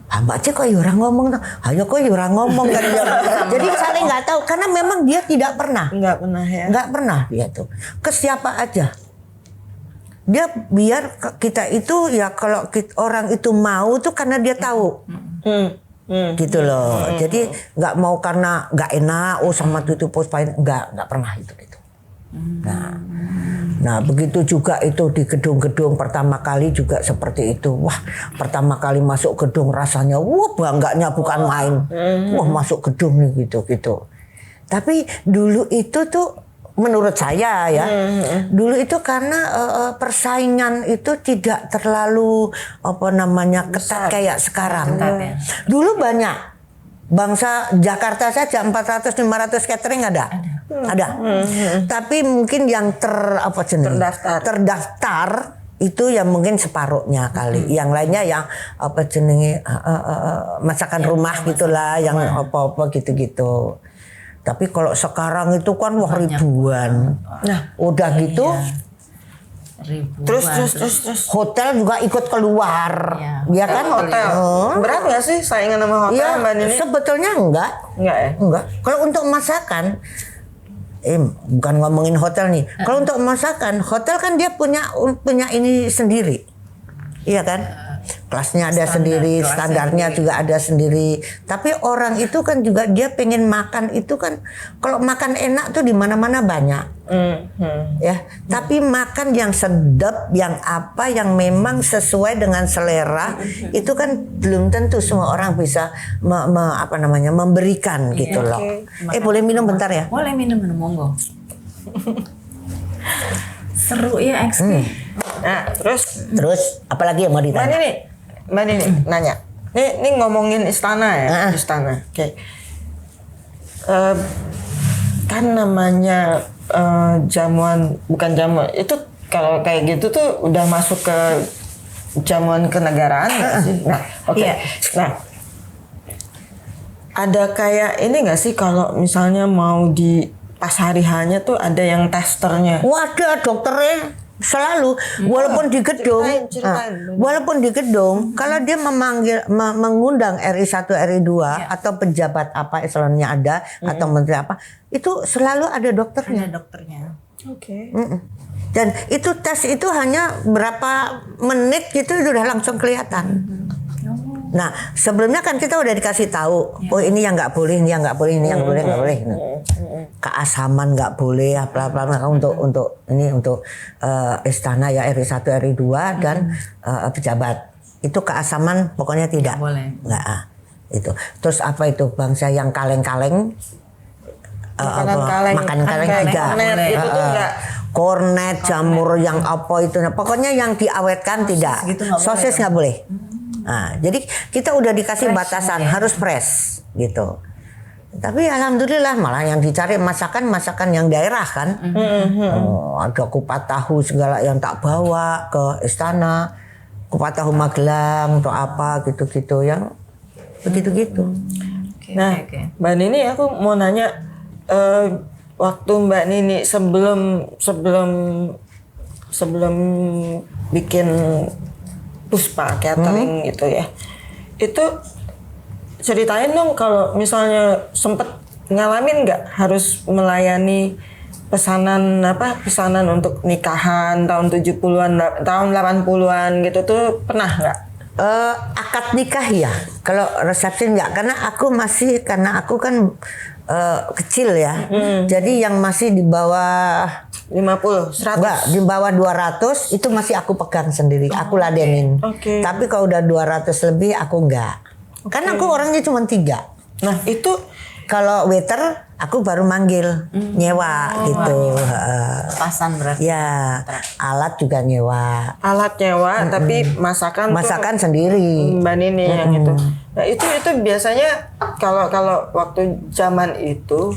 Mbak Ci kok orang ngomong toh? Ayo kok orang ngomong kan. Jadi saling nggak tahu karena memang dia tidak pernah. Nggak pernah ya? Nggak pernah dia tuh. Ke siapa aja. Dia biar kita itu ya kalau orang itu mau tuh karena dia tahu. Gitu loh. Jadi nggak mau karena nggak enak. Oh sama itu Puspa nggak pernah itu gitu. Nah begitu juga itu di gedung-gedung pertama kali juga seperti itu. Wah pertama kali masuk gedung rasanya wah bangganya bukan main. Wah masuk gedung nih gitu. Tapi dulu itu tuh menurut saya ya. Dulu itu karena persaingan itu tidak terlalu ketat kayak sekarang. Dulu banyak. Bangsa Jakarta saja 400-500 catering ada. Tapi mungkin yang terdaftar itu yang mungkin separuhnya kali. Yang lainnya yang masakan rumah gitulah, yang apa-apa gitu-gitu. Tapi kalau sekarang itu kan wah ribuan. Nah, udah gitu. Terus hotel juga ikut keluar, ya kan? Hotel. Berat nggak sih saingan sama hotel, ya, Mbak Nini? Sebetulnya enggak ya? Enggak. Kalau untuk masakan, bukan ngomongin hotel nih. Kalau untuk masakan, hotel kan dia punya ini sendiri, iya kan? Kelasnya ada sendiri, standarnya juga ada sendiri. Tapi orang itu kan juga dia pengen makan itu kan, kalau makan enak tuh di mana-mana banyak, ya. Tapi makan yang sedap, yang yang memang sesuai dengan selera, itu kan belum tentu semua orang bisa memberikan gitu loh. Boleh minum bentar ya? Boleh minum monggo. Seru ya XP. Nah, terus apalagi yang mau ditanya? Mbak Nini nanya. Ini ngomongin istana ya, istana. Oke. Kan namanya bukan jamuan itu, kalau kayak gitu tuh udah masuk ke jamuan kenegaraan nggak sih? Nah, oke. Iya. Nah, ada kayak ini nggak sih kalau misalnya mau di pas hari hanya tuh ada yang testernya? Wadah dokternya selalu, walaupun di gedung, Ceritain. walaupun di gedung, kalau dia mengundang RI 1, RI 2 atau pejabat apa eselonnya ada atau menteri apa, itu selalu ada dokternya. Ada dokternya. Oke. Dan itu tes itu hanya berapa menit gitu itu udah langsung kelihatan. Nah sebelumnya kan kita udah dikasih tahu, oh ini yang nggak boleh, ini yang nggak boleh, ini yang boleh nggak boleh. Keasaman nggak boleh, apa untuk istana ya RI 1, RI 2 dan pejabat. Itu keasaman pokoknya tidak. Nggak boleh. Nggak, itu. Terus apa itu bangsa yang kaleng-kaleng? Makanan kaleng juga. Kornet itu tuh enggak. Kornet, jamur yang apa itu, nah, pokoknya yang diawetkan tidak. gitu nggak Sosis nggak boleh. Nah, jadi kita udah dikasih batasan harus fresh gitu. Tapi alhamdulillah malah yang dicari masakan yang daerah kan. Ada kupat tahu segala yang tak bawa ke istana, kupat tahu Magelang atau apa gitu-gitu yang begitu-gitu. Nah, Mbak Nini aku mau nanya, waktu Mbak Nini sebelum bikin Puspa Catering gitu ya, itu ceritain dong kalau misalnya sempet ngalamin nggak harus melayani pesanan untuk nikahan tahun 70-an, tahun 80-an gitu tuh pernah nggak? Akad nikah ya, kalau resepsi enggak, karena aku kan kecil ya, jadi yang masih di bawah 50, 100? Enggak, di bawah 200 itu masih aku pegang sendiri, aku ladenin. Oke. Tapi kalau udah 200 lebih aku enggak, karena aku orangnya cuma 3. Nah itu Kalau waiter aku baru manggil nyewa gitu. Pasan berarti. Ya, alat juga nyewa. alat nyewa, tapi masakan Sendiri. Mbak Nini yang itu. Nah itu biasanya kalau waktu zaman itu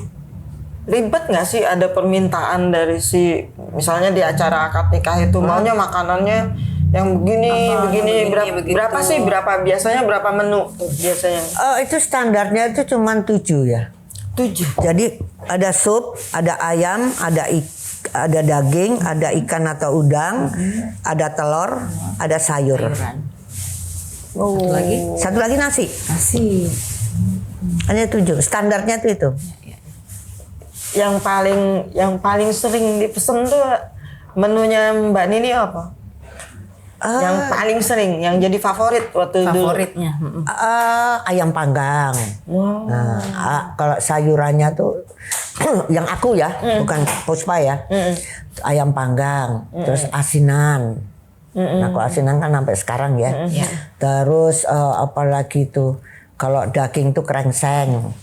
ribet nggak sih, ada permintaan dari si misalnya di acara akad nikah itu maunya makanannya yang begini berapa sih, biasanya berapa menu tuh biasanya? Itu standarnya itu cuma 7 ya. 7. Jadi ada sup, ada ayam, ada daging, ada ikan atau udang, ada telur, ada sayur. Satu lagi nasi. Nasi. Hanya 7. Standarnya tuh itu. Yang paling sering dipesan tuh menunya Mbak Nini apa? Yang paling sering, yang jadi favorit waktu dulu. Favoritnya. Ayam panggang. Wow. Nah, kalau sayurannya tuh yang aku ya, bukan Puspa ya. Ayam panggang, terus asinan. Nah, kalau asinan kan sampai sekarang ya. Terus apalagi tuh, kalau daging tuh krengseng.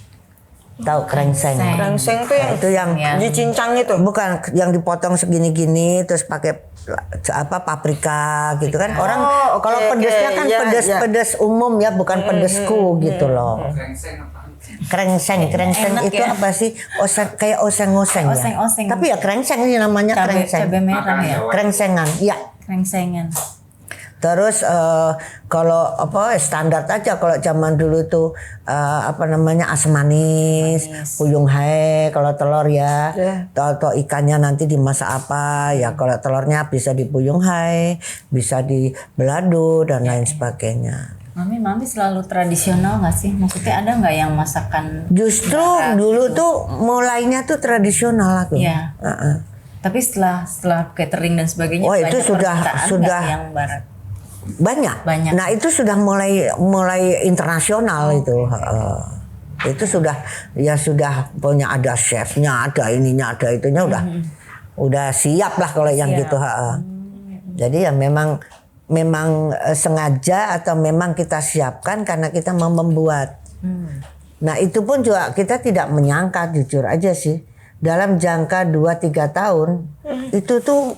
Tahu krengseng? Krengseng tuh yang dicincang itu. Bukan, yang dipotong segini-gini terus pakai paprika gitu kan. Orang kalau pedesnya kan pedes umum ya, bukan pedesku gitu loh. Krengseng itu ya? Apa sih? Kayak oseng-oseng ya. Tapi ya krengseng ini namanya, krengseng. Cabai merah ya. Krengsengan. Ya. Krengsengan. Terus kalau standar aja, kalau zaman dulu tuh asam manis, puyung hae, kalau telur ya, atau ikannya nanti dimasak apa ya, kalau telurnya bisa di puyung hae, bisa di belado dan lain sebagainya. Mami selalu tradisional nggak sih? Maksudnya ada nggak yang masakan? Justru dulu tuh mulainya tuh tradisional aku. Iya. Tapi setelah catering dan sebagainya, itu sudah yang barat. Banyak. Nah itu sudah mulai internasional itu. Itu sudah punya, ada chefnya, ada ininya, ada itunya, udah siap lah kalau yang gitu. Jadi ya memang sengaja atau memang kita siapkan karena kita mau membuat. Nah itu pun juga kita tidak menyangka, jujur aja sih, dalam jangka 2-3 tahun itu tuh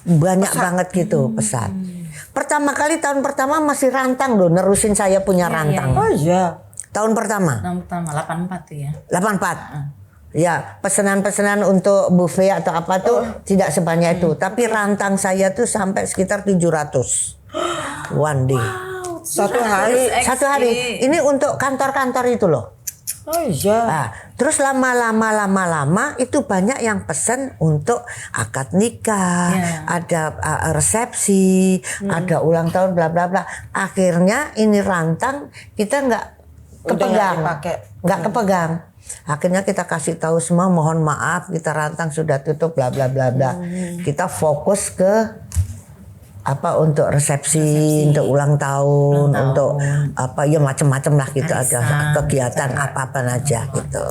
banyak banget gitu pesan. Tahun pertama masih rantang loh, nerusin saya punya rantang. Oh iya. Tahun pertama. Tahun pertama 84 tuh ya. 84. Ya, pesanan-pesanan untuk buffet atau apa tuh tidak sebanyak itu, tapi rantang saya tuh sampai sekitar 700 one day. Satu hari. Satu hari. Ini untuk kantor-kantor itu loh. Oh iya. Nah, terus lama-lama itu banyak yang pesan untuk akad nikah, ada resepsi, ada ulang tahun bla bla bla. Akhirnya ini rantang kita nggak kepegang, nggak kepegang. Akhirnya kita kasih tahu semua, mohon maaf kita rantang sudah tutup bla bla bla bla. Kita fokus ke apa untuk resepsi, untuk ulang tahun, untuk apa ya macam-macam lah gitu, ada kegiatan apa-apa aja gitu.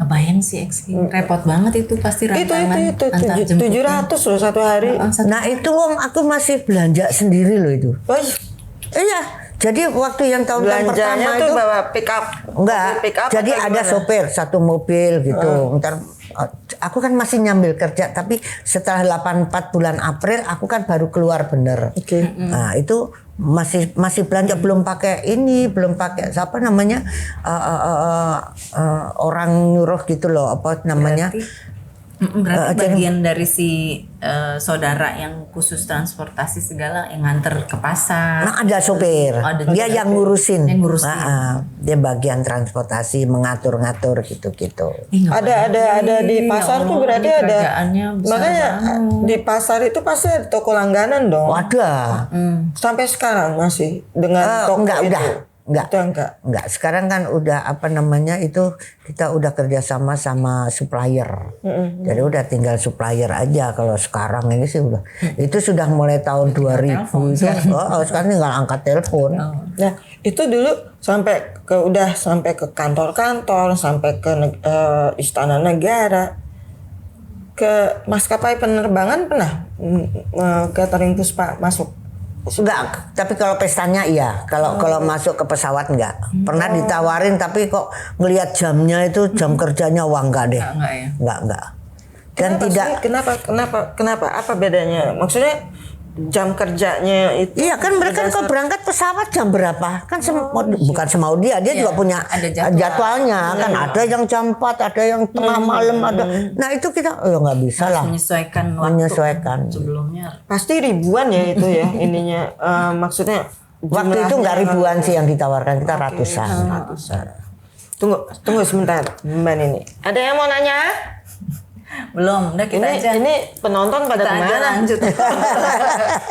Kebayang sih repot banget itu pasti rantangan. Itu 700 loh satu hari. Nah itu Wong aku masih belanja sendiri loh itu. Oh, iya. Jadi waktu yang tahun-tahun pertama tuh itu bawa pick up. Enggak. Pick up Jadi ada sopir satu mobil gitu. Ntar aku kan masih nyambil kerja, tapi setelah 84 bulan April aku kan baru keluar bener. Oke. Nah itu masih belanja, belum pakai ini, belum pakai siapa namanya orang nyuruh gitu loh, apa namanya? Berarti bagian dari si saudara yang khusus transportasi segala yang nganter ke pasar. Nah ada sopir, dia yang ngurusin. Dia bagian transportasi, mengatur-ngatur gitu-gitu. Ada di pasar tuh berarti ada. Makanya di pasar itu pasti ada toko langganan dong. Ada. Sampai sekarang masih dengan toko enggak, itu. Enggak. Sekarang kan udah apa namanya itu kita udah kerjasama sama supplier. Jadi udah tinggal supplier aja. Kalau sekarang ini sih udah itu sudah mulai tahun 2000 itu. Sekarang tinggal angkat telepon. Nah itu dulu sampai ke kantor-kantor, sampai ke istana negara, ke maskapai penerbangan pernah catering Puspa masuk. Enggak, tapi kalau pestanya iya. Kalau masuk ke pesawat enggak. Pernah ditawarin tapi kok ngelihat jamnya itu jam kerjanya enggak deh. Enggak. Dan kenapa? Apa bedanya? Maksudnya jam kerjanya itu. Iya kan mereka kalau berangkat pesawat jam berapa? Kan bukan semau dia juga punya jadwalnya. Kan ada yang jam 4, ada yang tengah malam, ada. Nah itu kita nggak bisa lah. Menyesuaikan sebelumnya. Pasti ribuan ya itu ya ininya. Maksudnya waktu itu nggak ribuan sih yang ditawarkan, kita ratusan. Tunggu sebentar Mbak Nini. Ada yang mau nanya? Belum, udah kita aja. Ini penonton pada kemana? Lanjut.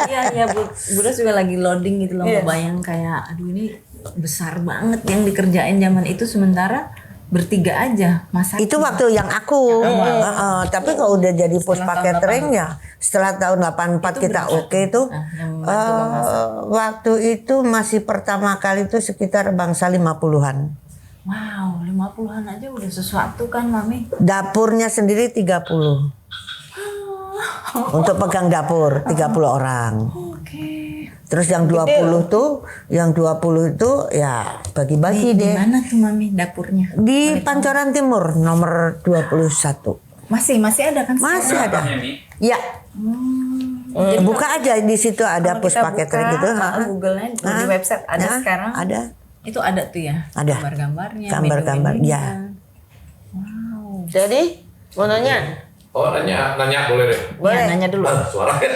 Iya, Bunda juga lagi loading gitu loh, bayang kayak aduh ini besar banget yang dikerjain zaman itu sementara bertiga aja masak. Itu waktu yang aku. Tapi kalau udah jadi Puspa Catering ya setelah tahun 84 kita oke tuh. Waktu itu masih pertama kali itu sekitar bangsa 50-an. Wow, 50-an aja udah sesuatu kan Mami. Dapurnya sendiri 30. Untuk pegang dapur 30 orang. Oke. Terus yang 20 tuh, yang 20 itu ya bagi-bagi deh. Di mana tuh Mami dapurnya? Di Pancoran Timur nomor 21. Masih ada kan? Masih ada. Ya. Buka aja di situ ada Puspa Catering gitu. Google-nya di website ada sekarang. Ada. Itu ada tuh ya? Ada. Gambar-gambarnya. Gambar-gambar, ya. Wow. Jadi mau nanya? Oh nanya boleh deh. Boleh. Nanya dulu. Suaranya.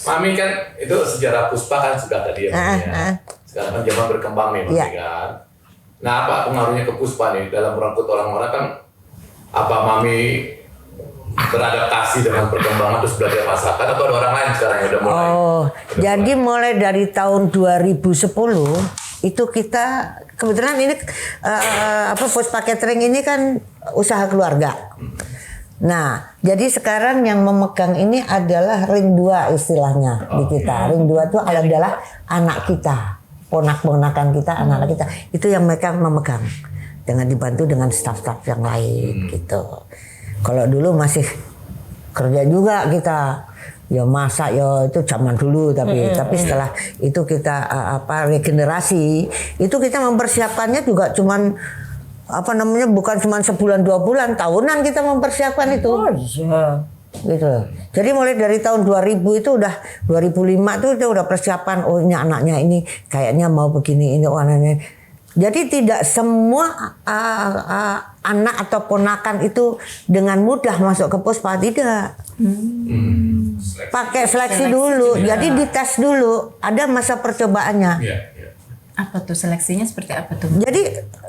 Mami kan itu sejarah Puspa kan sudah tadi ya. Sekarang kan zaman berkembang nih Mami kan. Nah apa pengaruhnya ke Puspa nih dalam merangkut orang-orang kan? Apa Mami beradaptasi dengan perkembangan terus belajar masakan atau ada orang lain sekarang yang udah mulai? Jadi mulai dari tahun 2010 itu kita kebetulan ini Puspa Catering ini kan usaha keluarga. Nah, jadi sekarang yang memegang ini adalah ring 2 istilahnya di kita. Ring 2 itu adalah anak kita, ponak-ponakan kita, anak-anak kita. Itu yang mereka memegang dengan dibantu dengan staf-staf yang lain gitu. Kalau dulu masih kerja juga kita, ya masak ya itu zaman dulu tapi setelah itu kita regenerasi itu kita mempersiapkannya juga cuman bukan cuman sebulan 2 bulan, tahunan kita mempersiapkan itu. Gitu. Jadi mulai dari tahun 2000 itu udah 2005 tuh udah persiapan, oh ini anaknya ini kayaknya mau begini, ini anaknya. Jadi tidak semua anak atau ponakan itu dengan mudah masuk ke Puspa, tidak. Pakai seleksi dulu, jadi dites dulu, ada masa percobaannya. Iya. Apa tuh seleksinya seperti apa tuh? Jadi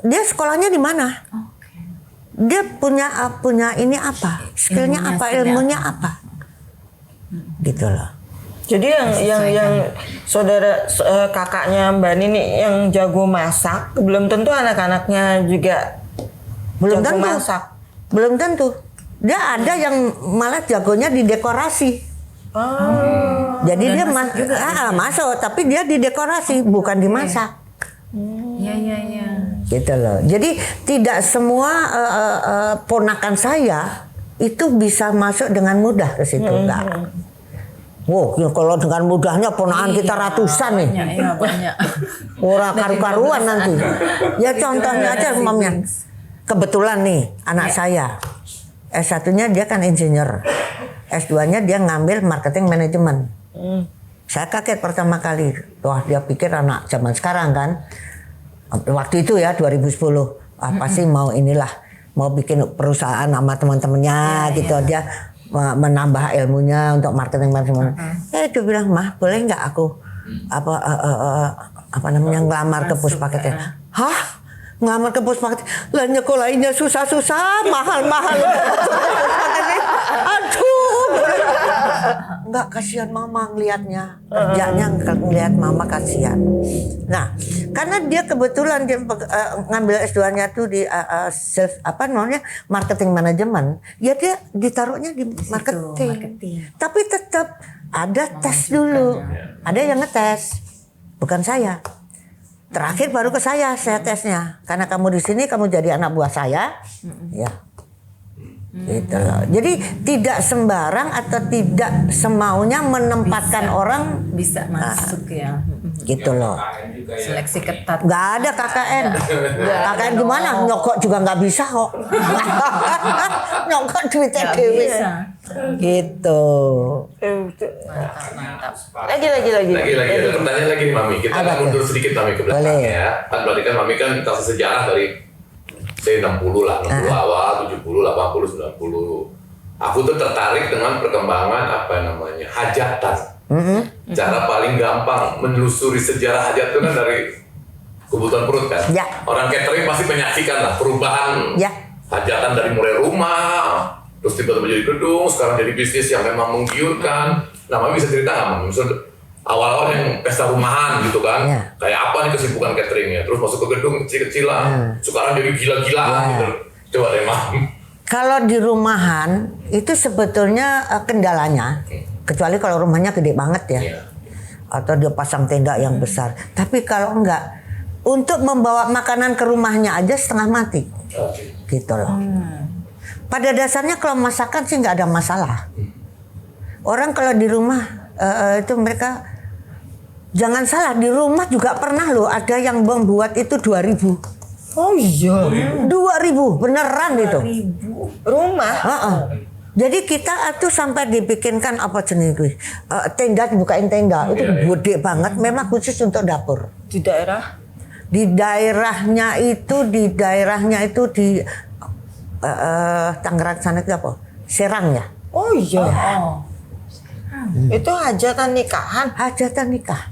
dia sekolahnya di mana? Dia punya ini apa? Skillnya apa? Ilmunya apa? Gitu loh. Jadi yang saudara kakaknya Mbak Nini yang jago masak, belum tentu anak-anaknya juga Belum jago tentu. masak. Belum tentu. Dia ada yang malah jagonya di dekorasi. Jadi dia masuk, tapi dia di dekorasi, bukan dimasak. Iya. Gitu loh. Jadi tidak semua ponakan saya itu bisa masuk dengan mudah ke situ, enggak. Wow, ya kalau dengan mudahnya ponakan kita ratusan nih. Banyak. Ora karu-karuan nanti. Ya contohnya aja mamnya. Kebetulan nih anak saya S1-nya dia kan insinyur. S2-nya dia ngambil marketing manajemen. Saya kaget pertama kali. Wah, dia pikir anak zaman sekarang kan. Waktu itu ya 2010. Apa sih mau bikin perusahaan sama teman-temannya gitu. Dia menambah ilmunya untuk marketing manajemen. Dia bilang, "Mah, boleh nggak aku ngelamar ke Puspa Keteng?" Hah? Ngelamar ke Puspa Keteng? Lah nyekolahinnya susah-susah, mahal-mahal. Aduh. Enggak, kasihan mama ngelihatnya. Kerjanya ngelihat mama kasihan. Nah, karena dia kebetulan dia ngambil S2-nya tuh di marketing manajemen, ya dia ditaruhnya di marketing. Tapi tetap ada tes dulu. Ada yang ngetes. Bukan saya. Terakhir baru ke saya tesnya. Karena kamu di sini, kamu jadi anak buah saya. Ya. Gitu loh. Jadi tidak sembarang atau tidak semaunya menempatkan orang Bisa masuk ya. gitu loh. Seleksi ketat. Nggak ada KKN. KKN gimana? Nyokok juga nggak bisa kok. Nyokok duitnya dewe. Gitu. Mantap. Lagi. Ada pertanyaan lagi nih Mami. Kita akan mundur sedikit Mami ke belakang ya. Kan berarti kan Mami kan kasih sejarah dari 60 lah, 60 awal, 70, 80, 90. Aku tuh tertarik dengan perkembangan hajatan. Cara paling gampang menelusuri sejarah hajat itu kan dari kebutuhan perut kan. Ya. Orang catering pasti menyaksikan lah perubahan hajatan dari mulai rumah, terus tiba-tiba jadi gedung, sekarang jadi bisnis yang memang menggiurkan. Nah, Mami bisa cerita nggak, Mami? Misalnya awal-awal yang pesta rumahan gitu kan, kayak apa nih kesibukan cateringnya, terus masuk ke gedung kecil-kecilan, sekarang jadi gila-gilaan gitu. Coba deh, Mami. Kalau di rumahan itu sebetulnya kendalanya, kecuali kalau rumahnya gede banget ya, atau dia pasang tenda yang besar. Tapi kalau enggak, untuk membawa makanan ke rumahnya aja setengah mati, gitu loh. Pada dasarnya kalau masakan sih nggak ada masalah. Orang kalau di rumah itu mereka, jangan salah, di rumah juga pernah loh ada yang membuat itu 2.000. Oh iya. 2.000 beneran itu. Rumah. Jadi kita tuh sampai dibikinkan apa jenis itu, tenda, dibukain tenda itu gede banget, memang khusus untuk dapur. Di daerah? Di daerahnya itu di Tangerang sana itu apa? Serang ya? Oh iya. Itu hajatan nikahan. Hajatan nikah.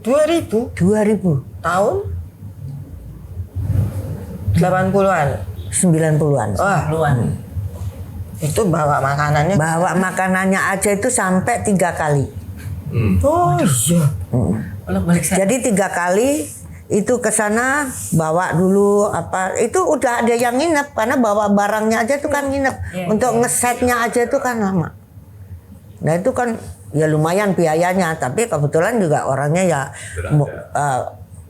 2000 tahun 80-an. 90-an. Wah, itu bawa makanannya. Bawa makanannya aja itu sampai 3 kali. Oh iya. Jadi 3 kali itu ke sana bawa dulu itu udah ada yang nginep karena bawa barangnya aja itu kan nginep. Untuk ngesetnya aja itu kan lama. Nah itu kan ya lumayan biayanya, tapi kebetulan juga orangnya ya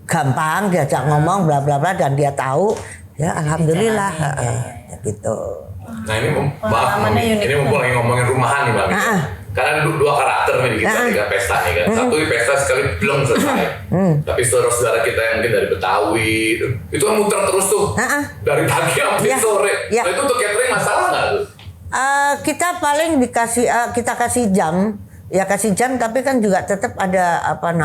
gampang diajak ngomong bla bla bla dan dia tahu ya alhamdulillah gitu. Nah ini maaf Mami, ini mumpung lagi ngomongin rumahan nih Mami. Karena ada 2 karakter nih di kita pesta nih kan. Satu di pesta sekali belum selesai. Tapi saudara-saudara kita yang mungkin dari Betawi itu kan muter terus tuh. Dari pagi sampai sore. Nah itu untuk catering masalah nggak tuh? Kita paling kita kasih jam Ya kasih jam, tapi kan juga tetap ada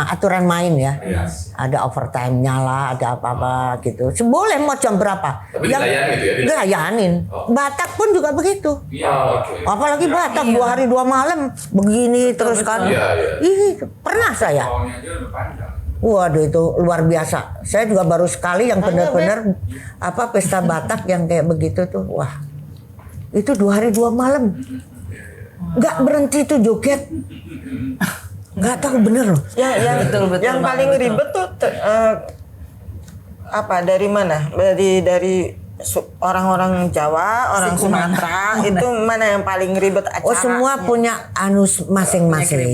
aturan main ya. Yes. Ada overtime-nya lah, ada apa-apa gitu. Boleh mau jam berapa. Tapi dilayanin gitu ya? Dilayanin. Oh. Batak pun juga begitu. Iya, oke. Apalagi Batak 2 hari 2 malam begini terus kan. Iya. Ih, pernah saya. Waduh itu luar biasa. Saya juga baru sekali yang benar-benar pesta Batak yang kayak begitu tuh. Wah. Itu 2 hari 2 malam. Nggak berhenti tuh joget. Nggak tahu bener loh. Betul. Yang paling ribet tuh dari mana? Dari orang-orang Jawa, orang Sumatera itu mana yang paling ribet acara? Oh semua punya masing-masing.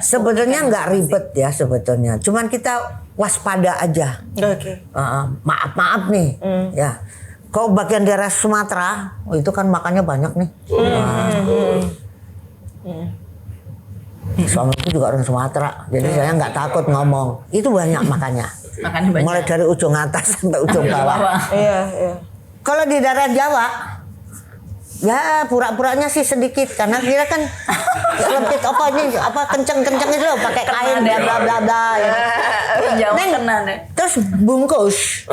Sebenarnya nggak ribet ya sebetulnya. Cuman kita waspada aja. Oke. Maaf nih. Ya. Kalau bagian daerah Sumatera, itu kan makannya banyak nih. Suamiku juga orang Sumatera, jadi saya nggak takut ngomong. Itu banyak makannya. Makannya banyak. Mulai dari ujung atas sampai ujung bawah. Iya. Kalau di daerah Jawa, ya pura-puranya sih sedikit karena kira kan lempit kenceng-kenceng itu loh pakai kain bla bla bla bla ya. Jawa Neng, kena deh. terus bungkus.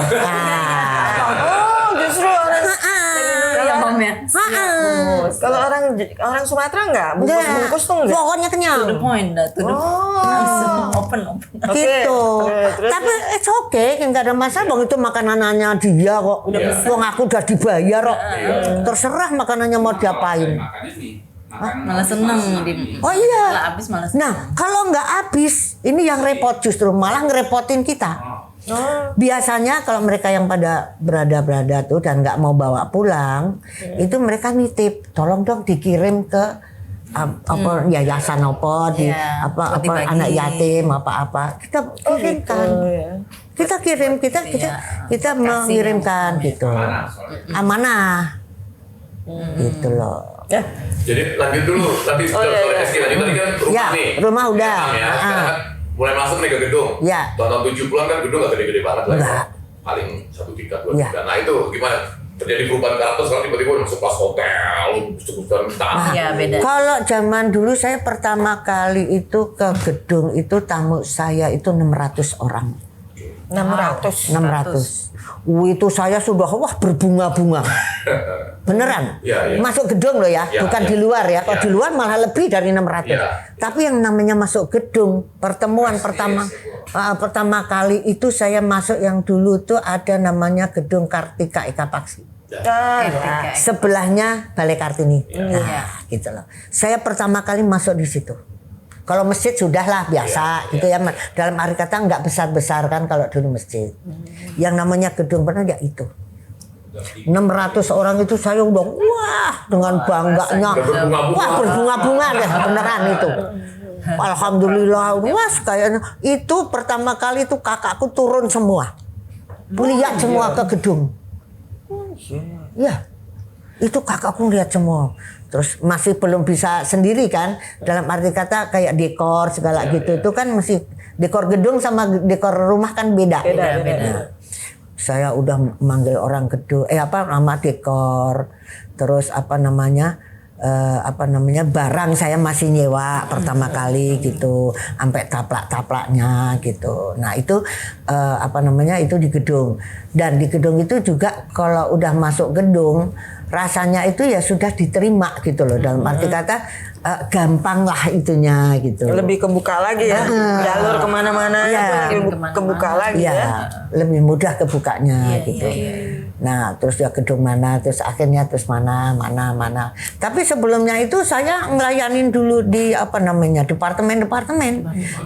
Justru orang Kalau kalau orang Sumatera enggak bungkus tuh enggak. Pokoknya kenyang. to the point dah, to the langsung open. Gitu. Terus. Tapi it's okay, nggak ada masalah. Bang itu makanannya dia kok. Wong aku udah dibayar kok. Terserah makanannya mau diapain. Malah seneng di. Oh iya. Malah habis malah seneng. Nah kalau nggak habis, ini yang repot justru malah ngerepotin kita. Biasanya kalau mereka yang pada berada tuh dan nggak mau bawa pulang, itu mereka nitip, tolong dong dikirim ke yayasan anak yatim apa kita kirimkan. Kita kirim kita mengirimkan gitu. Amanah. Gitu loh. Jadi lanjut dulu, tadi tadi kan rumah nih. Rumah udah. Sekarang kan mulai masuk nih ke gedung. Ya. Tahun 70-an kan gedung nggak gede-gede banget lah. Enggak. Paling 1 tingkat 2 tingkat. Nah itu gimana? Terjadi perubahan karakter sekarang tiba-tiba masuk kelas hotel, cukup Iya beda. Kalau zaman dulu saya pertama kali itu ke gedung itu tamu saya itu 600 orang. 600. Itu saya sudah berbunga-bunga. Beneran. Ya. Masuk gedung loh ya, bukan di luar ya. Kalau di luar malah lebih dari 600. Ya. Tapi yang namanya masuk gedung, pertemuan pertama kali itu saya masuk yang dulu tuh ada namanya gedung Kartika Eka Paksi. Sebelahnya Balai Kartini. Nah, gitu loh. Saya pertama kali masuk di situ. Kalau masjid sudahlah biasa gitu ya. Dalam arti kata nggak besar-besar kan kalau dulu masjid. Yang namanya gedung pernah ya itu. 600 orang itu saya udah dengan bangganya. Berbunga-bunga deh beneran itu. Alhamdulillah kayaknya itu pertama kali itu kakakku turun semua. Lihat semua ke gedung. Ya. Itu kakakku lihat semua. Terus masih belum bisa sendiri kan, dalam arti kata kayak dekor segala gitu itu kan masih dekor gedung sama dekor rumah kan beda. Beda. Saya udah manggil orang gedung nama dekor, terus barang saya masih nyewa pertama kali gitu, sampai taplak-taplaknya gitu. Nah itu itu di gedung, dan di gedung itu juga kalau udah masuk gedung rasanya itu ya sudah diterima gitu loh, dalam arti kata gampang lah itunya gitu. Lebih kebuka lagi ya, jalur kemana-mana kebuka lagi ya. Lebih mudah kebukanya gitu. Nah terus ya gedung mana, terus akhirnya terus mana. Tapi sebelumnya itu saya ngelayanin dulu di departemen.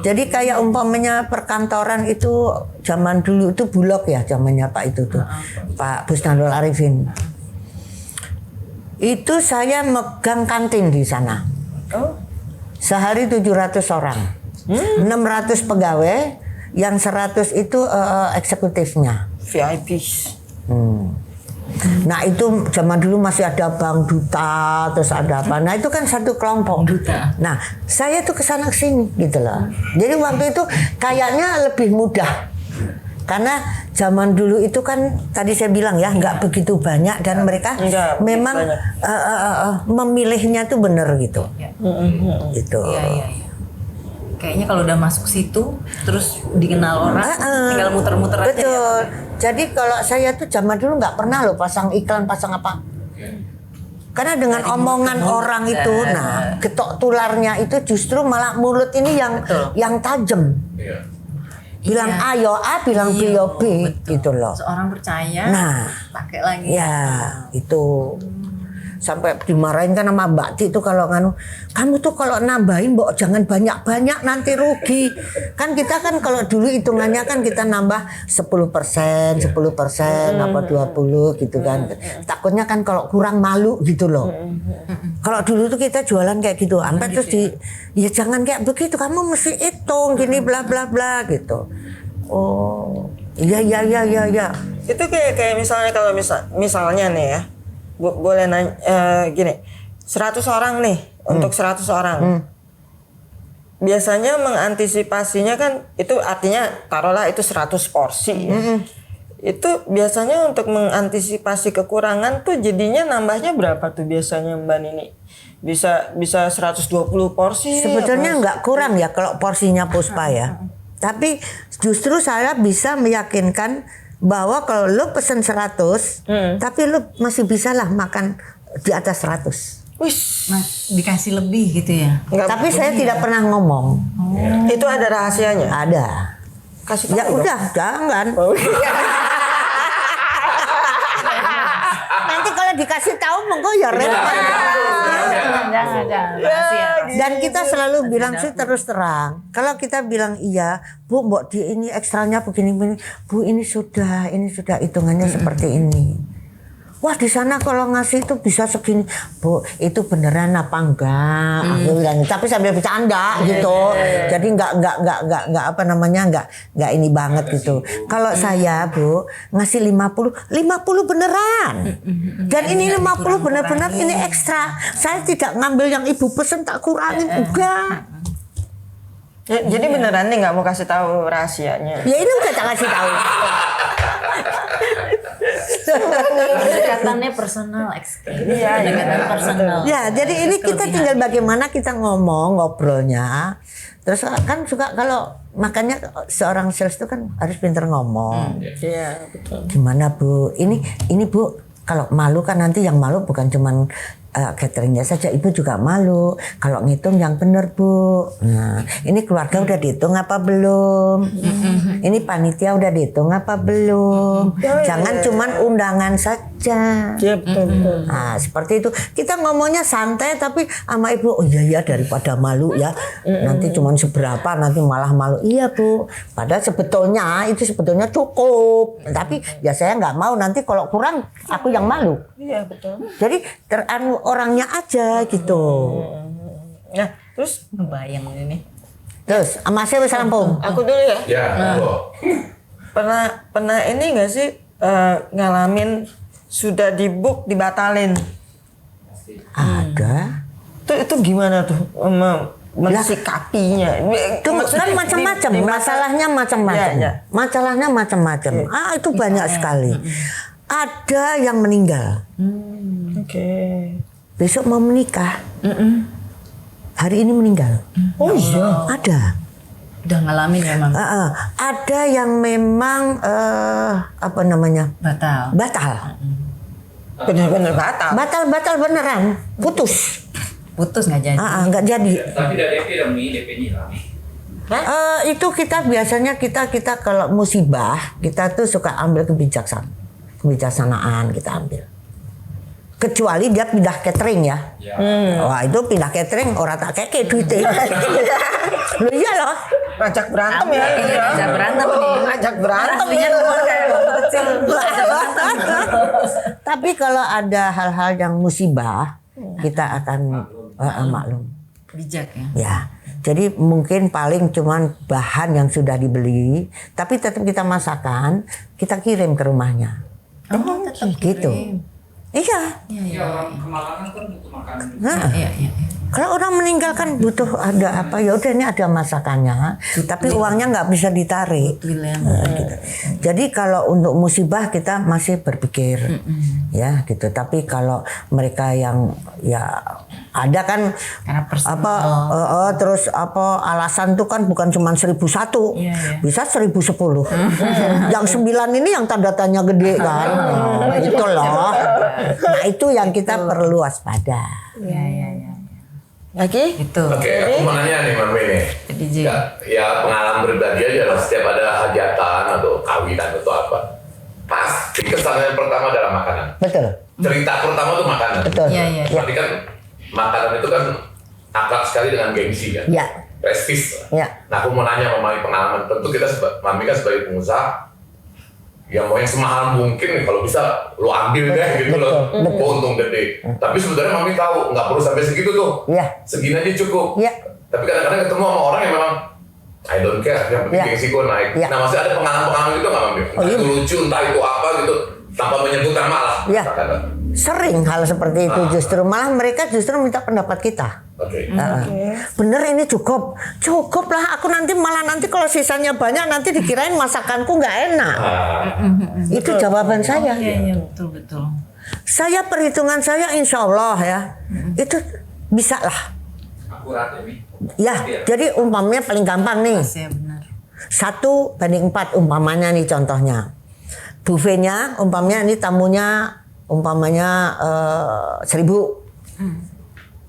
Jadi kayak umpamanya perkantoran itu zaman dulu itu Bulog ya, zamannya Pak itu tuh Pak Busnandul Arifin. Itu saya megang kantin di sana. Sehari 700 orang. 600 pegawai, yang 100 itu eksekutifnya. VIPs. Nah itu zaman dulu masih ada Bank Duta, terus ada apa. Nah itu kan satu kelompok. Duta. Nah saya tuh kesana kesini gitu loh. Jadi waktu itu kayaknya lebih mudah. Karena zaman dulu itu kan tadi saya bilang ya nggak begitu banyak dan mereka Nggak memang banyak. memilihnya tuh bener gitu. Gitu. Iya. Kayaknya kalau udah masuk situ terus dikenal orang tinggal muter-muter aja. Betul. Jadi kalau saya tuh zaman dulu nggak pernah loh pasang iklan, pasang apa. Karena dengan omongan orang itu, nah getok tularnya itu justru malah mulut ini yang tajam. Iya. Bilang A yo A, bilang B yo B gitu loh. Seorang percaya, Nah, pakai lagi. ya itu sampai dimarahin kan sama Mbak Ti itu kalau kamu tuh kalau nambahin Mbok jangan banyak-banyak nanti rugi. Kan kita kan kalau dulu hitungannya kan kita nambah 10%, 10% apa 20 gitu kan. Takutnya kan kalau kurang malu gitu loh. Kalau dulu tuh kita jualan kayak gitu, sampai terus ya jangan kayak begitu, kamu mesti hitung gini bla bla bla gitu. Oh, iya. Itu kayak misalnya kalau misalnya nih ya, boleh nanya gini, 100 orang nih untuk 100 orang. Biasanya mengantisipasinya kan itu artinya taruhlah itu 100 porsi. Ya. Itu biasanya untuk mengantisipasi kekurangan tuh jadinya nambahnya berapa tuh biasanya Mbak Nini? Bisa 120 porsi. Sebetulnya nggak kurang ya kalau porsinya Puspa ya. Tapi justru saya bisa meyakinkan bahwa kalau lu pesen 100, tapi lu masih bisa lah makan di atas 100. Wih, Dikasih lebih gitu ya. Tapi saya tidak pernah ngomong. itu ada rahasianya. Ada. Kasih tahu Ya dong. udah, jangan. Nanti kalau dikasih tahu monggo ya repot. Jangan. Rahasia. Dan kita selalu bilang sih terus terang. Kalau kita bilang iya, Bu, Mbok di ini ekstranya begini, Bu ini sudah hitungannya seperti ini. Wah di sana kalau ngasih itu bisa segini, Bu itu beneran apa enggak? Aku bilang, tapi sambil bercanda gitu. Jadi enggak apa namanya enggak ini banget gitu. Kalau saya Bu ngasih 50 beneran. Dan ini 50 benar-benar ini ekstra. Saya tidak ngambil yang ibu pesen tak kurangin enggak. Jadi beneran nih nggak mau kasih tahu rahasianya. Ya ini udah tak kasih tahu. Pendekatannya personal, pendekatan personal. Ya, jadi ini kita tinggal bagaimana kita ngobrolnya. Terus kan suka kalau makanya seorang sales itu kan harus pintar ngomong. Iya, betul. Gimana Bu? Ini Bu, kalau malu kan nanti yang malu bukan cuman cateringnya saja, ibu juga malu. Kalau ngitung yang benar Bu. Nah, ini keluarga udah dihitung apa belum? Ini panitia udah dihitung apa belum? Jangan cuman undangan saja. Iya, betul. Nah, seperti itu. Kita ngomongnya santai tapi sama ibu, oh iya daripada malu ya. Nanti cuman seberapa, nanti malah malu. Iya Bu. Padahal sebetulnya cukup. Tapi ya saya nggak mau nanti kalau kurang aku yang malu. Iya, betul. Jadi orangnya aja gitu. Nah, terus Ngebayang ini. Terus Masnya wis rampung. aku dulu ya. Ya, monggo. Pernah ini nggak sih ngalamin sudah di-book dibatalin? Ada. Itu gimana tuh mensikapinya? Tunggu, kan macam-macam. Masalahnya macam-macam. Ya. Masalahnya macam-macam. Itu banyak sekali. Ada yang meninggal. Oke. Besok mau menikah. Hari ini meninggal. Oh iya. Ada. Udah ngalamin memang. Ada yang memang apa namanya? Batal. Bener-bener batal. Batal beneran. Putus. Putus nggak jadi. Nggak jadi. Tapi dari DP rame, DP-nya rame. Itu kita biasanya kita kalau musibah kita tuh suka ambil kebijaksanaan kita ambil. Kecuali dia pindah catering ya. Wah itu pindah catering orang tak keke duitnya. Loh iya loh. Ngajak berantem ya. Ngajak berantem nih. Ngajak berantem ya. Tapi kalau ada hal-hal yang musibah kita akan maklum. Bijak ya. Ya. Jadi mungkin paling cuman bahan yang sudah dibeli, tapi tetap kita masakan, kita kirim ke rumahnya. Oh, tetap Gitu. kirim. Iya. Ya orang kemalangan kan butuh makan. Nah, kalau orang meninggalkan butuh ada apa ya udah ini ada masakannya, tapi uangnya nggak bisa ditarik. Gitu. Jadi kalau untuk musibah kita masih berpikir, ya gitu. Tapi kalau mereka yang ya ada kan apa terus apa alasan tuh kan bukan cuma 1001, bisa 1010. Yang 9 ini yang tanda tanya gede kan, itu loh. Nah itu yang kita perlu waspada. Lagi? Itu. Oke, aku mau nanya nih Mami nih. Ya pengalaman pribadi aja lah, setiap ada hajatan atau kawinan atau apa, pasti kesan yang pertama adalah makanan. Betul. Cerita pertama tuh makanan. Betul. Iya. Berarti kan makanan itu kan akrab sekali dengan gengsi kan. Ya. Prestis. Ya. Nah aku mau nanya sama Mami pengalaman, tentu kita Mami kan sebagai pengusaha, ya mau yang semahal mungkin kalau bisa lo ambil deh gitu loh, untung gede. Tapi sebenarnya Mami tahu nggak perlu sampai segitu tuh, segini aja cukup. Tapi kadang-kadang ketemu sama orang yang memang I don't care, yang penting gengsi gue naik. Nah masih ada pengalaman-pengalaman gitu nggak Mami? Entah itu lucu, entah itu apa gitu, tanpa menyebutkan malah. Sering hal seperti itu justru malah mereka justru minta pendapat kita. Bener ini cukup lah, aku nanti kalau sisanya banyak nanti dikirain masakanku nggak enak. Itu jawaban saya. Iya betul. Saya perhitungan saya insya Allah ya itu bisa lah. Akurat ini. Ya jadi umpamanya paling gampang nih. 1:4 umpamanya nih contohnya. Buffetnya umpamanya ini tamunya umpamanya 1.000.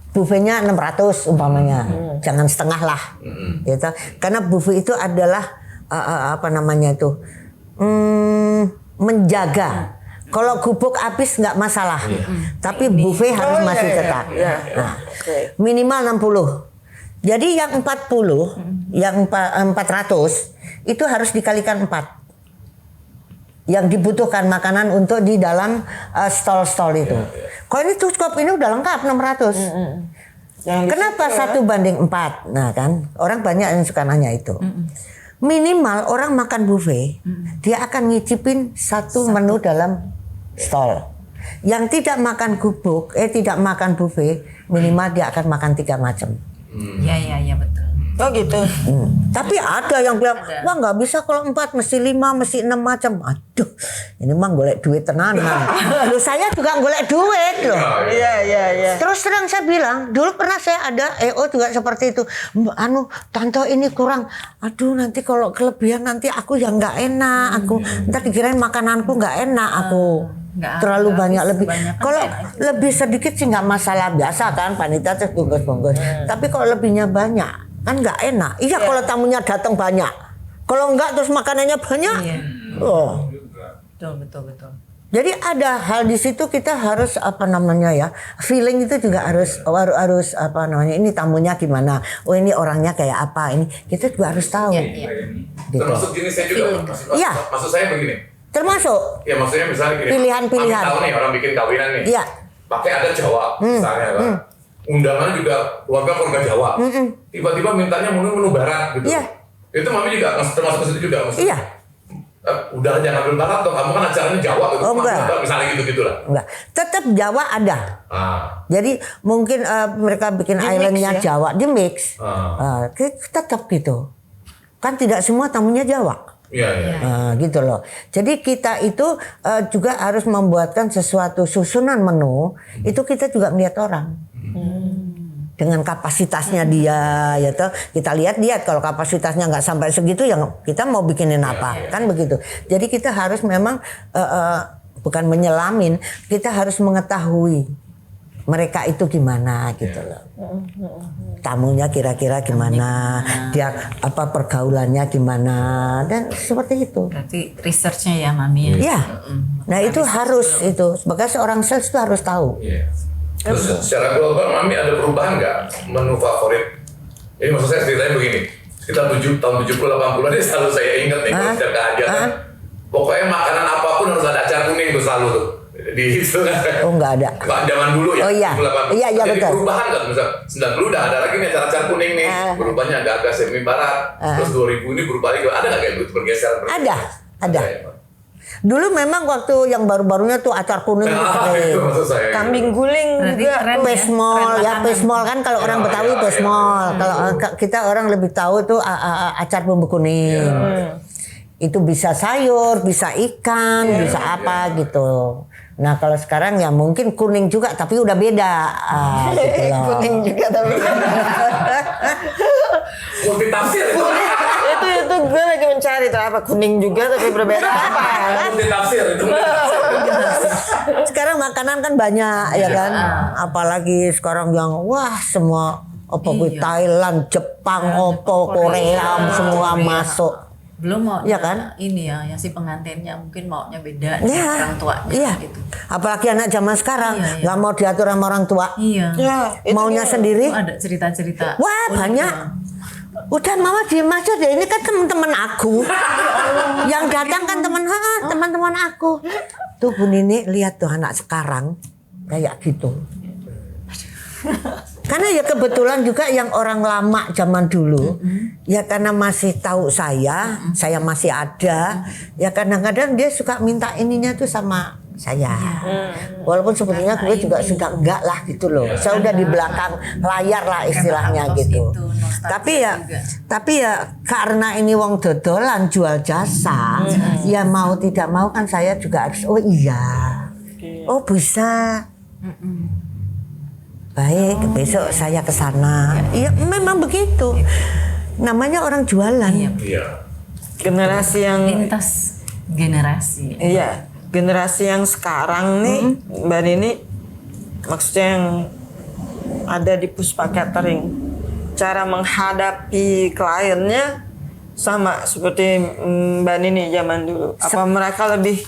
Buffetnya 600 umpamanya, jangan setengah lah, gitu. Karena buffet itu adalah apa namanya itu menjaga. Kalau gubuk habis nggak masalah, tapi buffet harus masih tetap. Nah, minimal 60. Jadi yang 40, yang 400 itu harus dikalikan 4. Yang dibutuhkan makanan untuk di dalam stall-stall itu. Kalau ini cukup, ini udah lengkap 600. Kenapa 1:4? Nah kan, orang banyak yang suka nanya itu. Minimal orang makan buffet, dia akan ngicipin satu menu dalam stall. Yang tidak makan tidak makan buffet, minimal dia akan makan 3 macam. Iya betul. Oh gitu. Tapi ada yang bilang, wah nggak bisa kalau 4, mesti 5, mesti 6 macam. Aduh, ini mah golek duit tenanan. Loh saya juga golek duit loh. Iya. Terus terang saya bilang, dulu pernah saya ada EO juga seperti itu. Tante ini kurang. Aduh nanti kalau kelebihan nanti aku yang nggak enak. Aku ntar dikirain makananku nggak enak aku. Terlalu banyak lebih. Kalau lebih sedikit sih nggak masalah, biasa kan panitia terus bungkus-bungkus. Tapi kalau lebihnya banyak kan nggak enak. Iya kalau tamunya datang banyak. Kalau enggak terus makanannya banyak. Betul. Jadi ada hal di situ kita harus apa namanya ya, feeling itu juga harus apa namanya, ini tamunya gimana, oh ini orangnya kayak apa, ini kita juga harus tahu. Gitu. Termasuk jenisnya juga. Maksud saya begini. Termasuk. Ya maksudnya misalnya gini. Pilihan-pilihan. Tahu nih orang bikin kawinan nih. Iya. Pakai adat Jawa misalnya kan. Undangannya juga keluarga Jawa. Tiba-tiba mintanya menu barat gitu. Iya. Itu Mami juga termasuk ke situ juga maksudnya. Iya. Udah jangan ambil barat toh, kamu kan acaranya Jawa gitu. Misalnya gitu lah. Enggak. Tetap Jawa ada. Jadi mungkin mereka bikin islandnya Jawa, di mix. Tetap gitu. Kan tidak semua tamunya Jawa. Iya. Gitu loh. Jadi kita itu juga harus membuatkan sesuatu susunan menu. Itu kita juga melihat orang. Dengan kapasitasnya dia, ya toh kita lihat kalau kapasitasnya nggak sampai segitu, yang kita mau bikinin apa, kan begitu. Jadi kita harus memang bukan menyelamin, kita harus mengetahui mereka itu gimana gitu loh. Tamunya kira-kira gimana, dia apa pergaulannya gimana, dan seperti itu. Berarti researchnya ya Mami. Iya. Nah itu harus itu sebagai seorang sales itu harus tahu. Terus secara global Mami ada perubahan nggak menu favorit? Ini maksud saya ceritanya begini. Sekitar tahun 70-80-an ini selalu saya ingat nih kalau setiap kehajatan. Pokoknya makanan apapun harus ada acar kuning tuh selalu tuh. Di itu kan. Oh nggak ada. Zaman dulu ya. Oh iya. Iya jadi betul. perubahan kan, misal 90 udah ada lagi nih acar kuning nih. Berubahnya agak semi barat. Terus 2000 ini berubah lagi. Ada nggak kayak gitu bergeser? Ada. Dulu memang waktu yang baru-barunya tuh acar kuning itu Nah, sering. itu maksud saya. Kambing guling Berarti juga. keren Pesmol Tren ya, makanan. pesmol kan kalau orang Betawi iya, pesmol. Kalau kita orang lebih tahu tuh acar bumbu kuning. Itu bisa sayur, bisa ikan, bisa apa gitu. Nah kalau sekarang ya mungkin kuning juga tapi udah beda. Gitu loh. Kuning juga tapi Multi tafsir itu. itu gue lagi mencari tuh apa kuning juga tapi berbeda apa. Multi tafsir itu. Sekarang makanan kan banyak ya kan. Apalagi sekarang yang wah semua apa Iya. Thailand, Jepang, opo Korea semua masuk. Belum mau Iya kan? ini yang si pengantinnya mungkin maunya beda Ya, orang tuanya iya. gitu. Apalagi anak zaman sekarang Iya, iya. nggak mau diatur sama orang tua, Iya. Ya, itu maunya dia. sendiri. Itu ada cerita-cerita. Wah unik banyak. ya. Udah mama diem aja deh. Ini kan teman-teman aku. Yang datang kan teman-teman aku. Tuh Bu Nini lihat tuh anak sekarang kayak gitu. Karena ya kebetulan juga yang orang lama zaman dulu, ya karena masih tahu saya masih ada, ya kadang-kadang dia suka minta ininya tuh sama saya. Walaupun sebetulnya gue juga sudah enggak lah gitu loh. Saya udah di belakang layar lah istilahnya Karena gitu. itu, nostalgia juga. Tapi ya karena ini wong dodolan jual jasa, ya mau tidak mau kan saya juga harus oh iya. Oh bisa. Baik, besok saya ke sana. Iya, memang begitu. Namanya orang jualan. Iya. Generasi yang Lintas generasi. iya, generasi yang sekarang nih Mbak Nini maksudnya yang ada di Puspa Catering cara menghadapi kliennya sama seperti Mbak Nini zaman dulu. Apa mereka lebih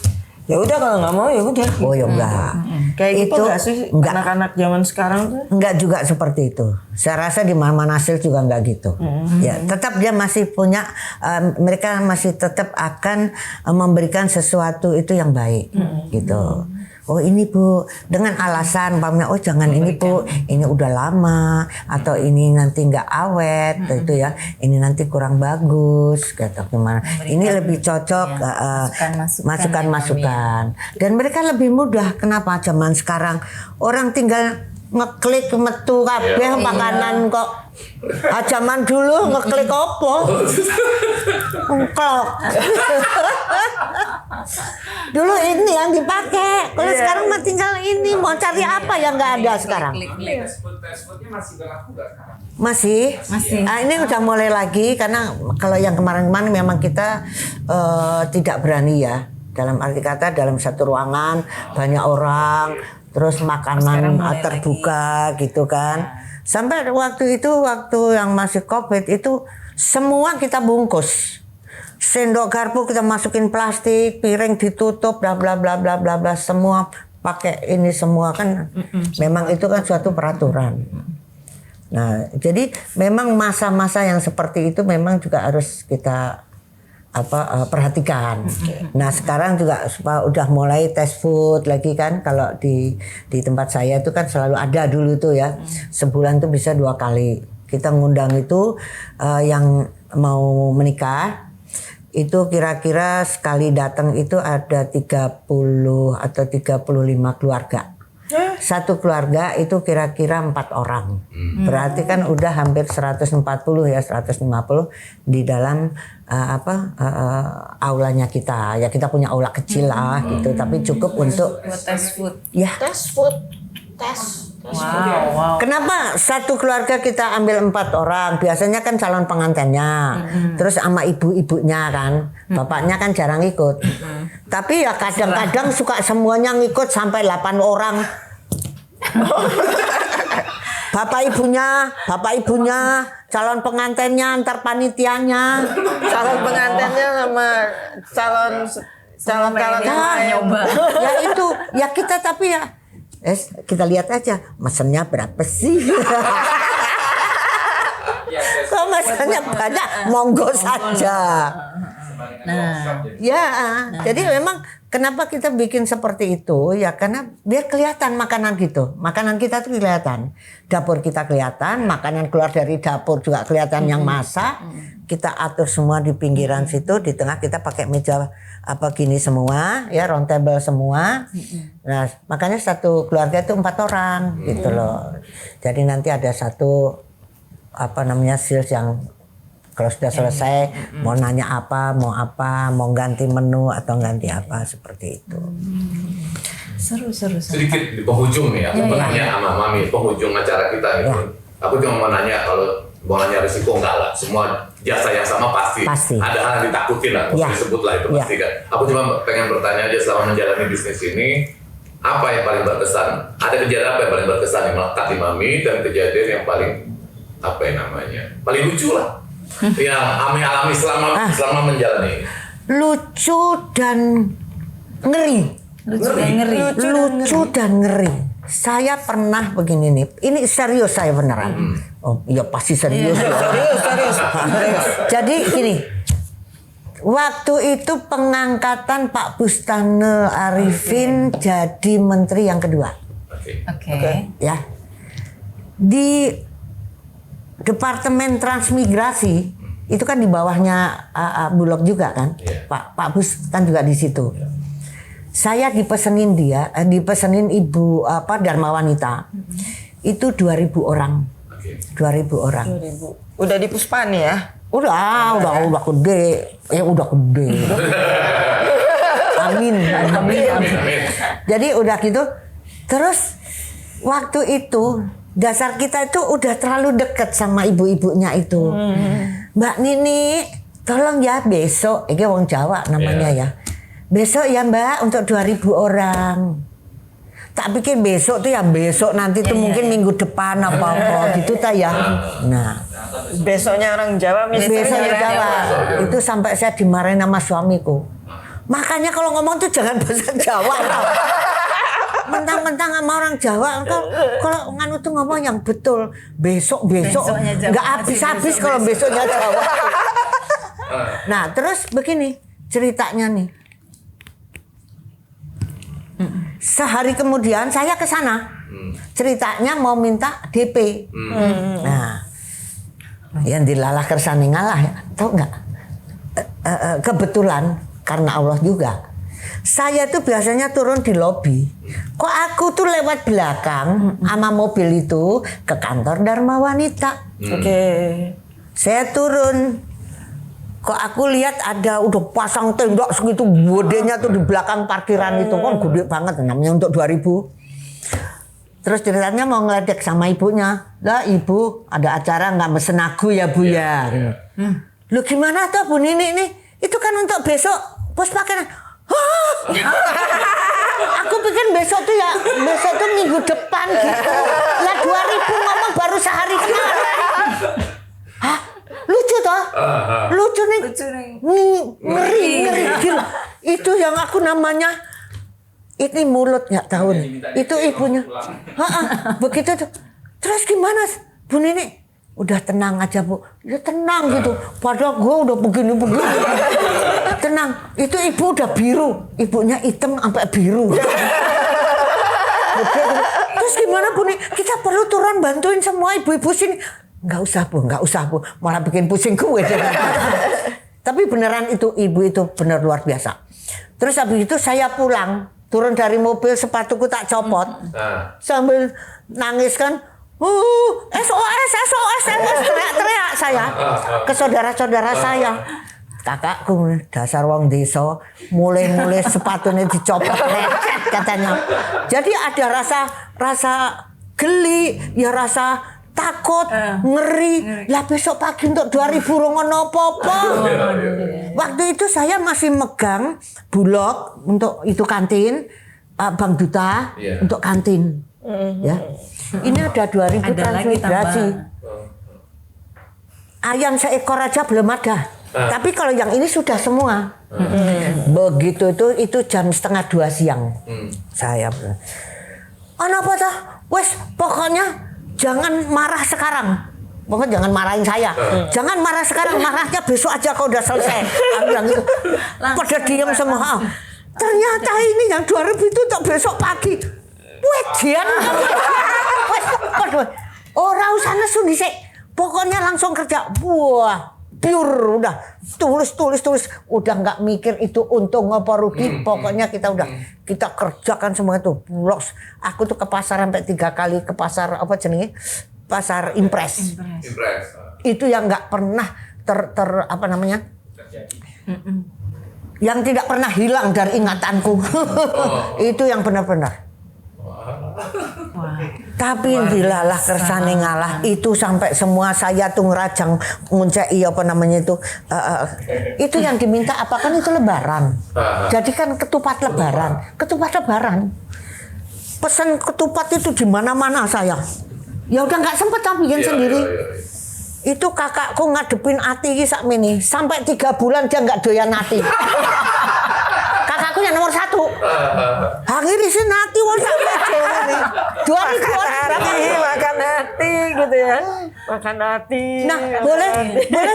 ya udah kalau nggak mau ya udah. Oh ya enggak. Kayak gitu Itu nggak sih enggak. anak-anak zaman sekarang tuh? Enggak juga seperti itu. Saya rasa di mana-mana hasil juga enggak gitu. Ya, tetap dia masih punya mereka masih tetap akan memberikan sesuatu itu yang baik gitu. Oh ini Bu, dengan alasan umpamanya oh jangan ini Bu, ini udah lama atau ini nanti nggak awet itu ya, ini nanti kurang bagus gitu gimana. Ini lebih cocok masukan-masukan. Dan mereka lebih mudah. Kenapa zaman sekarang orang tinggal ngeklik metu kabeh makanan kok. Zaman dulu ngeklik opo? Ngklok. Dulu ini yang dipakai. Kalau sekarang mah tinggal ini mau cari apa yang nggak ada sekarang. Tes foodnya masih berlaku nggak sekarang? Masih. Ini udah mulai lagi karena kalau yang kemarin-kemarin memang kita tidak berani ya. Dalam arti kata dalam satu ruangan banyak orang, terus makanan terbuka gitu kan. Sampai waktu yang masih COVID itu semua kita bungkus. Sendok garpu kita masukin plastik, piring ditutup, bla bla bla bla bla bla, semua pakai ini semua kan. Memang itu kan suatu peraturan. Nah, jadi memang masa-masa yang seperti itu memang juga harus kita perhatikan. Nah, sekarang juga udah mulai tes food lagi kan. Kalau di tempat saya itu kan selalu ada dulu tuh ya. Sebulan tuh bisa 2 kali. Kita ngundang itu yang mau menikah. Itu kira-kira sekali datang itu ada 30 atau 35 keluarga. Satu keluarga itu kira-kira 4 orang. Berarti kan udah hampir 140 ya, 150 di dalam aulanya kita. Ya kita punya aula kecil lah gitu, tapi cukup untuk Tes food. ya. Wow. Kenapa satu keluarga kita ambil 4 orang? Biasanya kan calon pengantinnya, terus sama ibu-ibunya kan, bapaknya kan jarang ikut. Tapi ya kadang-kadang suka semuanya ngikut sampai 8 orang. Bapak ibunya, calon pengantinnya, antar panitianya. Calon pengantinnya sama calon nyoba. Ya itu, ya kita tapi ya kita lihat aja mesennya berapa sih. Kalau mesennya banyak monggo saja. workshop jadi. Ya, jadi memang kenapa kita bikin seperti itu ya karena biar kelihatan makanan gitu. Makanan kita tuh kelihatan. Dapur kita kelihatan, makanan keluar dari dapur juga kelihatan yang masak. Kita atur semua di pinggiran situ, di tengah kita pakai meja apa gini semua, ya round table semua. Nah, makanya satu keluarga itu 4 orang gitu loh. Jadi nanti ada satu apa namanya sales yang kalau sudah selesai mau nanya apa, mau ganti menu atau ganti apa seperti itu. Seru. Sedikit di penghujung nih, aku mau nanya sama Mami, penghujung acara kita itu. Aku cuma mau nanya kalau mau nanya risiko enggak lah, semua jasa yang sama pasti. Ada hal yang ditakutin lah, mesti disebut lah itu pasti kan. Aku cuma pengen bertanya aja selama menjalani bisnis ini, apa yang paling berkesan? Ada kejadian apa yang paling berkesan yang melekat di Mami dan kejadian yang paling apa yang namanya paling lucu lah yang Mami alami selama menjalani. Lucu dan ngeri. Lucu dan ngeri. Saya pernah begini nih. Ini serius saya beneran. Oh, ya pasti serius. Serius. Jadi gini. Waktu itu pengangkatan Pak Bustane Arifin jadi menteri yang kedua. Oke. Ya. Di Departemen Transmigrasi itu kan di bawahnya Bulog juga kan. Pak Bus kan juga di situ. Saya dipesenin ibu Dharma Wanita. Itu 2.000 orang. 2.000 orang. 2000. Udah di Puspa nih ya? Udah gede. Udah gede. Amin. Jadi udah gitu. Terus waktu itu dasar kita itu udah terlalu deket sama ibu-ibunya itu. Mbak Nini, tolong ya besok, ini wong Jawa namanya ya. Besok ya Mbak untuk 2.000 orang. Tak pikir besok tuh ya besok nanti tuh mungkin minggu depan apa-apa gitu ta ya. Nah, besoknya orang Jawa besoknya Jawa. Itu sampai saya dimarahin sama suamiku. Makanya kalau ngomong tuh jangan bahasa Jawa. Mentang-mentang sama orang Jawa, kalau nganu tuh ngomong yang betul. Besok nggak habis-habis kalau besoknya Jawa. Nah terus begini ceritanya nih. Sehari kemudian saya ke sana. Ceritanya mau minta DP. Nah, yang dilalah kersane ngalah ya. Tahu nggak? Kebetulan karena Allah juga. Saya tuh biasanya turun di lobi. Kok aku tuh lewat belakang sama mobil itu ke kantor Dharma Wanita. Oke. Saya turun. Kok aku lihat ada udah pasang tembok segitu gedenya tuh di belakang parkiran itu kan gede banget namanya untuk 2.000. Terus ceritanya mau ngeledek sama ibunya. Lah ibu ada acara nggak mesen aku ya bu ya. Lu gimana tuh Bu Nini nih? Itu kan untuk besok bos pakai. Aku pikir besok tuh minggu depan gitu. Lah 2.000 ngomong baru sehari kemarin. Hah? Lucu toh? Lucu nih. Ngeri gila. Itu yang aku namanya ini mulut nggak tahu nih. Itu ibunya. Begitu tuh. Terus gimana Bu Nini? Udah tenang aja Bu. Ya tenang gitu. Padahal gue udah begini. Tenang. Itu ibu udah biru. Ibunya hitam sampai biru. Terus gimana Bu Nini? Kita perlu turun bantuin semua ibu-ibu sini. Nggak usah bu. Malah bikin pusing gue. Tapi beneran itu ibu itu bener luar biasa. Terus habis itu saya pulang. Turun dari mobil sepatuku tak copot. Sambil nangis kan. SOS, teriak saya ke saudara-saudara saya. Kakakku dasar wong desa mulai sepatunya dicopot lecet katanya. Jadi ada rasa geli, ya rasa takut, ngeri. Lah besok pagi untuk 2.000 rongono apa-apa. Waktu itu saya masih megang Bulog untuk itu kantin, Bank Duta untuk kantin. Ya. Ini ada 2.000 transmigrasi. Ayam seekor aja belum ada. Tapi kalau yang ini sudah semua. Begitu itu jam 1:30 siang. Saya apa tuh? Wes pokoknya jangan marah sekarang. pokoknya jangan marahin saya. Jangan marah sekarang, marahnya besok aja kalau udah selesai. Aku bilang gitu. Pada diam semua. Ternyata ini yang 2.000 itu untuk besok pagi. Wedian. Ora usah nesu dhisik. Pokoknya langsung kerja. Wah, pure udah tulis. Udah nggak mikir itu untung apa rugi. Pokoknya kita kerjakan semua itu. Bloks. Aku tuh ke pasar sampai 3 kali ke pasar apa jenenge? Pasar Impres. Itu yang nggak pernah apa namanya? Yang tidak pernah hilang dari ingatanku. Itu yang benar-benar. Tapi dilalah kersane ngalah itu sampai semua saya tuh ngerajang ngunceki apa namanya itu itu yang diminta apa kan itu lebaran. Jadi kan ketupat lebaran. Pesan ketupat itu di mana-mana saya. Ya udah nggak sempet bikin sendiri. Itu kakakku ngadepin ati iki sakmene sampai 3 bulan dia nggak doyan ati. Kakakku yang nomor 1. Akhirnya si Nati wong sampai jane. 2000 makan hati gitu ya. Makan hati. Nah, boleh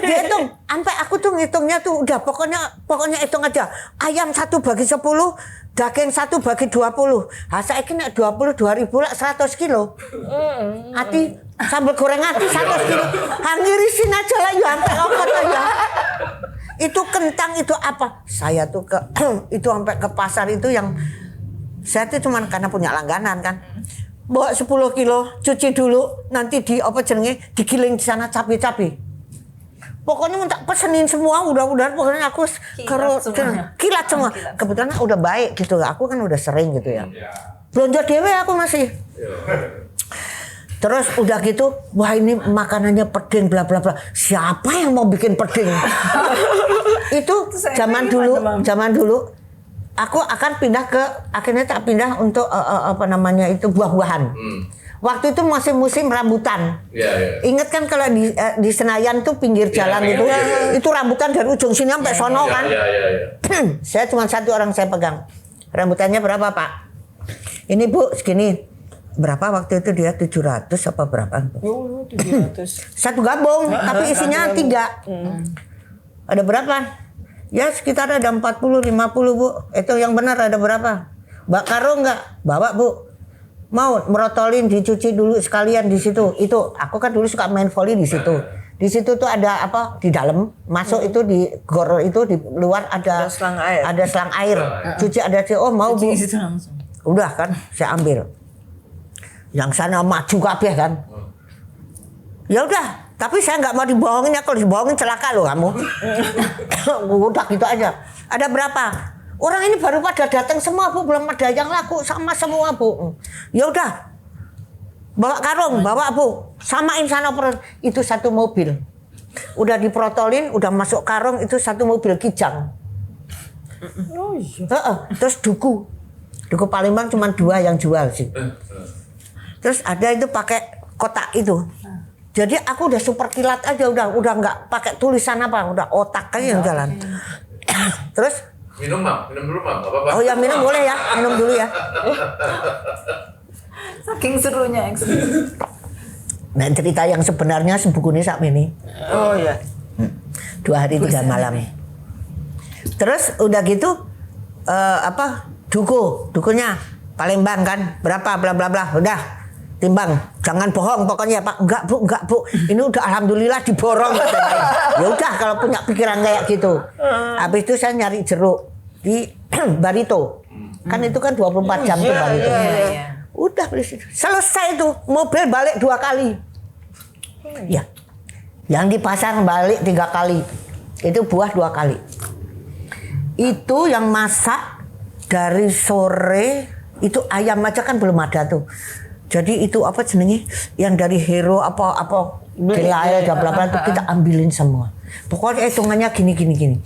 dihitung. Sampai aku tuh ngitungnya tuh udah pokoknya hitung aja. Ayam 1 bagi 10, daging 1 bagi 20. Saiki nek 20 2.000 lah 100 kilo. Ati sambal goreng ati 100 kilo. Ngirisin aja lah ya sampai apa ya. Itu kentang itu apa? Saya tuh itu sampai ke pasar itu yang saya tuh cuman karena punya langganan kan. Bawa 10 kilo, cuci dulu, nanti di apa jenenge digiling di sana cabai. Pokoknya minta pesenin semua, udah pokoknya aku kilat semua. Kebetulan udah baik gitu, aku kan udah sering gitu ya. Belanja dewe aku masih. Terus udah gitu, wah ini makanannya peding bla bla bla. Siapa yang mau bikin peding? Itu zaman dulu. Aku akan akhirnya tak pindah untuk apa namanya itu buah-buahan. Waktu itu masih musim rambutan. Ingat kan kalau di Senayan tuh pinggir jalan itu rambutan dari ujung sini sampai sono kan. Saya cuma 1 orang saya pegang. Rambutannya berapa Pak? Ini Bu segini. Berapa waktu itu dia 700 apa berapa? 700. Satu gabung, tapi isinya 3. Ada berapa? Ya sekitar ada 40-50 Bu. Itu yang benar ada berapa? Mbak Karo enggak? Bawa Bu. Mau merotolin dicuci dulu sekalian di situ. Itu aku kan dulu suka main volley di situ. Di situ tuh ada apa di dalam, masuk itu di gor itu di luar ada selang air. Ada selang air. Cuci ada mau Bu. Udah kan saya ambil. Yang sana maju kabeh kan. Ya udah, tapi saya nggak mau dibohongin ya, kalau dibohongin celaka loh kamu. Udah gitu aja. Ada berapa? Orang ini baru pada datang semua Bu, belum ada yang laku sama semua Bu. Ya udah. Bawa karung, bawa Bu. Samain sana itu 1 mobil. Udah diprotolin, udah masuk karung itu 1 mobil kijang. Oh iya. Terus duku Palembang cuma 2 yang jual sih. Terus ada itu pakai kotak itu. Jadi aku udah super kilat aja, udah nggak pakai tulisan apa, udah otak aja yang jalan. Terus minum dulu Mam, nggak apa-apa. Oh ya minum boleh ya, minum dulu ya. Saking serunya yang sebenarnya. Nah cerita yang sebenarnya sebukune sak ini. Oh ya. 2 hari 3 malam. Terus udah gitu dukunya Palembang kan berapa bla bla bla udah timbang jangan bohong pokoknya Pak enggak Bu ini udah alhamdulillah diborong ya udah kalau punya pikiran kayak gitu. Habis itu saya nyari jeruk di Barito kan itu kan 24 jam tuh Barito. Udah selesai itu mobil balik 2 kali ya yang di pasar balik 3 kali itu buah 2 kali itu yang masak dari sore itu ayam aja kan belum ada tuh. Jadi itu apa jenenge yang dari hero apa Gelail bla bla itu kita ambilin semua. Pokoknya hitungannya gini.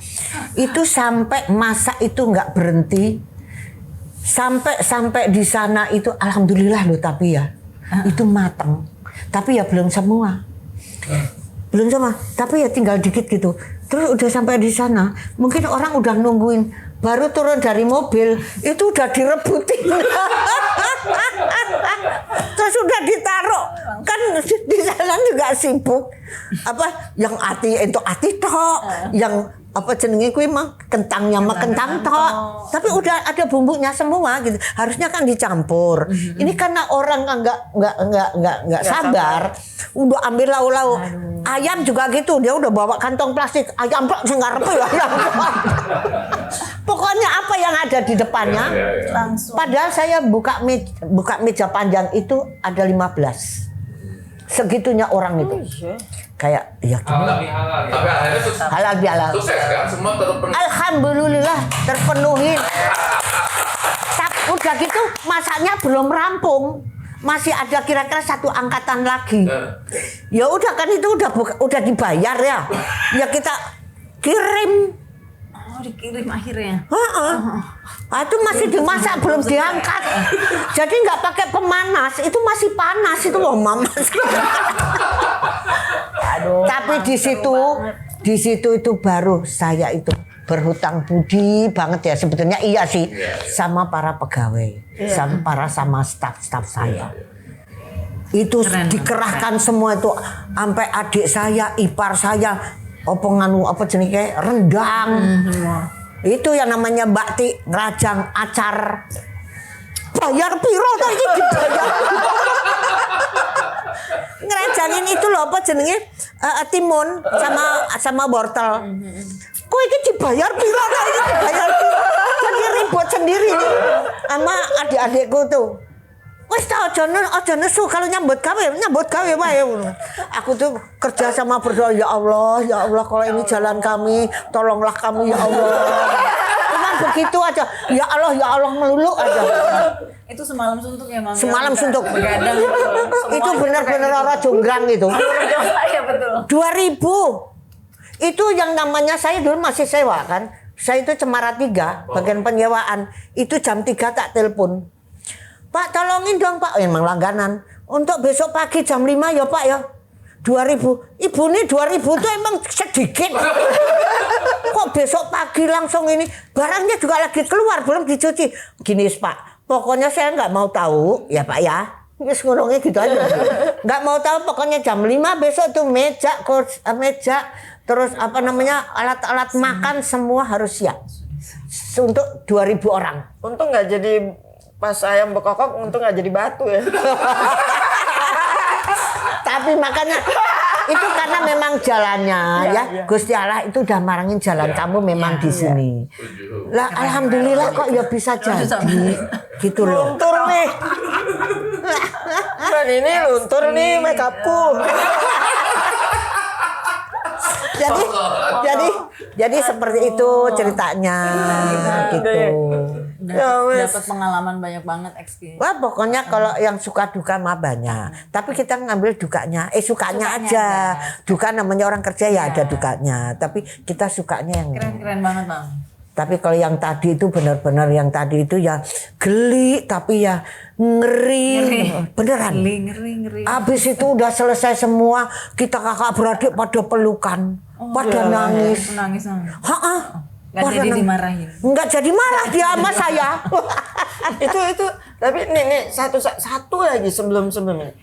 Itu sampai masak itu nggak berhenti. Sampai di sana itu alhamdulillah loh tapi ya. Itu matang. Tapi ya belum semua. Tapi ya tinggal dikit gitu. Terus udah sampai di sana, mungkin orang udah nungguin, baru turun dari mobil, itu udah direbutin. Terus sudah ditaruh kan di jalan juga sibuk. Apa yang ati tok, yang apa jenenge kuwi mah kentangnya mah kentang tok. Tapi udah ada bumbunya semua gitu. Harusnya kan dicampur. Ini karena orang enggak sabar, udah ambil lau-lau. Ayam juga gitu, dia udah bawa kantong plastik. Ayam plak sing ngarepe ya ayam. Pokoknya apa yang ada di depannya langsung. Padahal saya buka meja panjang itu ada 15. Segitunya orang itu. Kayak ya Tapi akhirnya sukses. halal bihalal. Sukses kan? Semua terpenuhi. Alhamdulillah terpenuhi. Udah gitu masaknya belum rampung. Masih ada kira-kira 1 angkatan lagi. Ya udah kan itu udah dibayar ya. Ya kita kirim. Oh, dikirim akhirnya. Itu masih dimasak belum diangkat. Jadi nggak pakai pemanas, itu masih panas itu loh mama. Tapi di situ itu baru saya itu berhutang budi banget ya sebetulnya iya sih sama para pegawai, sama staf saya. Itu dikerahkan semua itu sampai adik saya, ipar saya, apa jenis kayak rendang. Itu yang namanya bakti, ngerajang, acar. Bayar piro ta iki dibayar. Ngerajangin itu loh apa jenenge timun sama wortel. Kok iki dibayar piro ta iki dibayar piro. Jadi ribut sendiri nih sama adik-adikku tuh. Wes ta aja nesu kalau nyambut gawe wae. Aku tuh kerja sama berdoa ya Allah kalau ini jalan kami tolonglah kami ya Allah. Cuman begitu aja ya Allah melulu aja. Itu semalam suntuk ya Mami. Semalam suntuk. Begadang. Itu benar-benar orang jonggrang itu. Iya betul. 2000. Itu yang namanya saya dulu masih sewa kan. Saya itu Cemara 3 bagian penyewaan. Itu jam 3 tak telepon. Pak tolongin dong Pak, emang langganan. Untuk besok pagi jam 5 ya Pak ya. 2000. Ibu nih 2000 itu emang sedikit. Kok besok pagi langsung ini. Barangnya juga lagi keluar belum dicuci. Gini Pak, pokoknya saya nggak mau tahu ya Pak ya. Wis ngurungnya gitu aja. Nggak mau tahu pokoknya jam 5 besok tuh meja, terus apa namanya alat-alat makan semua harus siap. Untuk 2000 orang. Untung nggak jadi pas ayam bekokok, untung nggak jadi batu ya. Tapi makanya itu karena memang jalannya ya. Gusti Allah itu udah marangin jalan kamu memang di sini. Lah alhamdulillah kok ya bisa jadi. Gitu loh. Luntur nih. Dan ini luntur nih makeupku. Jadi seperti itu ceritanya gitu. Dapat pengalaman banyak banget experience. Wah pokoknya kalau yang suka duka mah banyak. Tapi kita ngambil dukanya, sukanya aja. Duka namanya orang kerja ya ada dukanya. Tapi kita sukanya yang Keren banget Bang. Tapi kalau yang tadi itu benar-benar yang tadi itu ya geli tapi ya ngeri. Beneran. Ngeri. Habis itu udah selesai semua, kita kakak beradik pada pelukan, pada nangis. Nangis. Nggak jadi dimarahin. Nggak jadi marah dia sama saya. itu tapi nih satu lagi sebelum ini.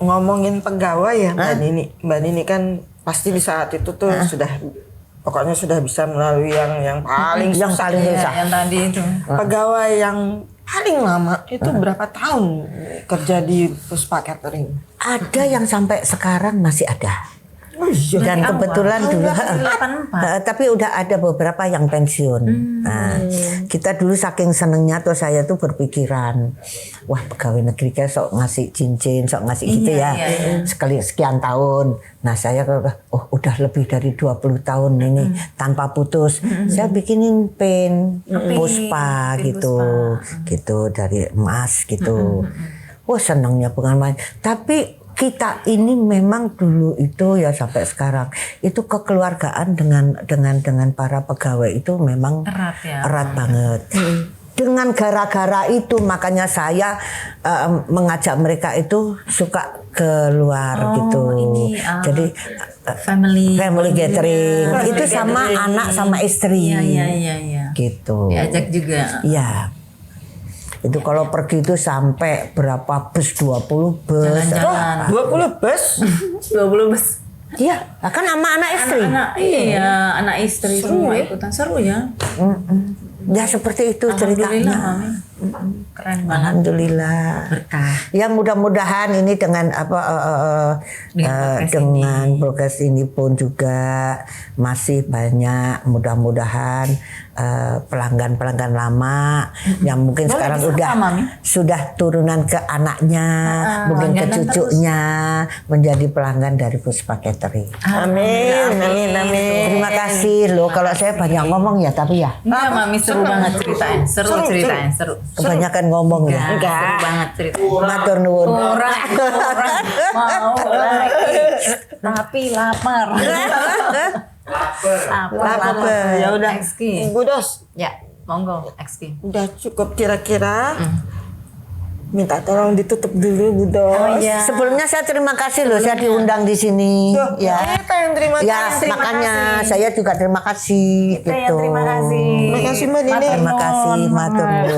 Ngomongin pegawai ya Mbak Nini kan pasti di saat itu tuh pokoknya sudah bisa melalui yang paling susah. Yang tadi itu. Pegawai yang paling lama itu berapa tahun kerja di Puspa Catering? Ada yang sampai sekarang masih ada. Dan kebetulan dulu tapi udah ada beberapa yang pensiun. Nah, kita dulu saking senengnya tuh saya tuh berpikiran, wah pegawai negeri kayak sok ngasih cincin, sok ngasih gitu ya. Sekali sekian tahun. Nah, saya udah lebih dari 20 tahun ini tanpa putus. Saya bikinin pin Puspa gitu. Gitu dari emas gitu. Wah, senangnya pengalaman. Tapi kita ini memang dulu itu ya sampai sekarang itu kekeluargaan dengan para pegawai itu memang erat banget. Dengan gara-gara itu makanya saya mengajak mereka itu suka keluar gitu. Jadi family gathering itu sama anak sama istri. Iya. Gitu. Diajak juga. Iya. Itu kalau pergi itu sampai berapa bus, 20 bus. Jalan-jalan. 20 bus. 20 bus. Iya, kan sama anak istri. Anak istri semua ikutan seru ya. Ya seperti itu Alhamdulillah, ceritanya. Mami. Keren banget. Alhamdulillah. Berkah. Ya mudah-mudahan ini dengan dengan progres ini pun juga masih banyak, mudah-mudahan pelanggan-pelanggan lama yang mungkin Boleh sekarang disapa, Mami. sudah turunan ke anaknya, mungkin ke langganan cucunya menjadi pelanggan dari Puspa Catering. Amin. Terima kasih loh. Kalau saya banyak ngomong ya, tapi ya Enggak, Mami seru banget ceritain. Seru. kebanyakan ngomong ya. Seru banget ceritain. Matur nuwun. Orang mau lagi, tapi lapar. lapar. Ya udah. Exki. Bu Dos, Ya, monggo Exki. udah cukup kira-kira. Minta tolong ditutup dulu Bu Dos. Oh iya. Sebelumnya saya terima kasih loh, saya diundang di sini. Ya, Kita yang terima ya kasih. makanya saya juga terima kasih. Kita yang gitu. terima kasih. Makasih Mbak Nini. Terima kasih, matur nuwun.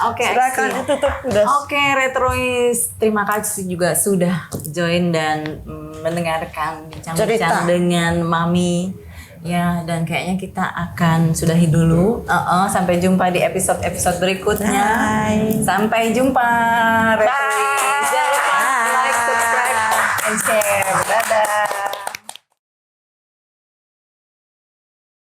Oke, Silakan Exki. ditutup Bu Dos. Oke, Retrois, terima kasih juga sudah join dan mendengarkan bincang-bincang Cerita. dengan Mami. Ya, dan kayaknya kita akan sudahi dulu. Sampai jumpa di episode-episode berikutnya. Sampai jumpa, Retrois. Jangan lupa like, subscribe, and share.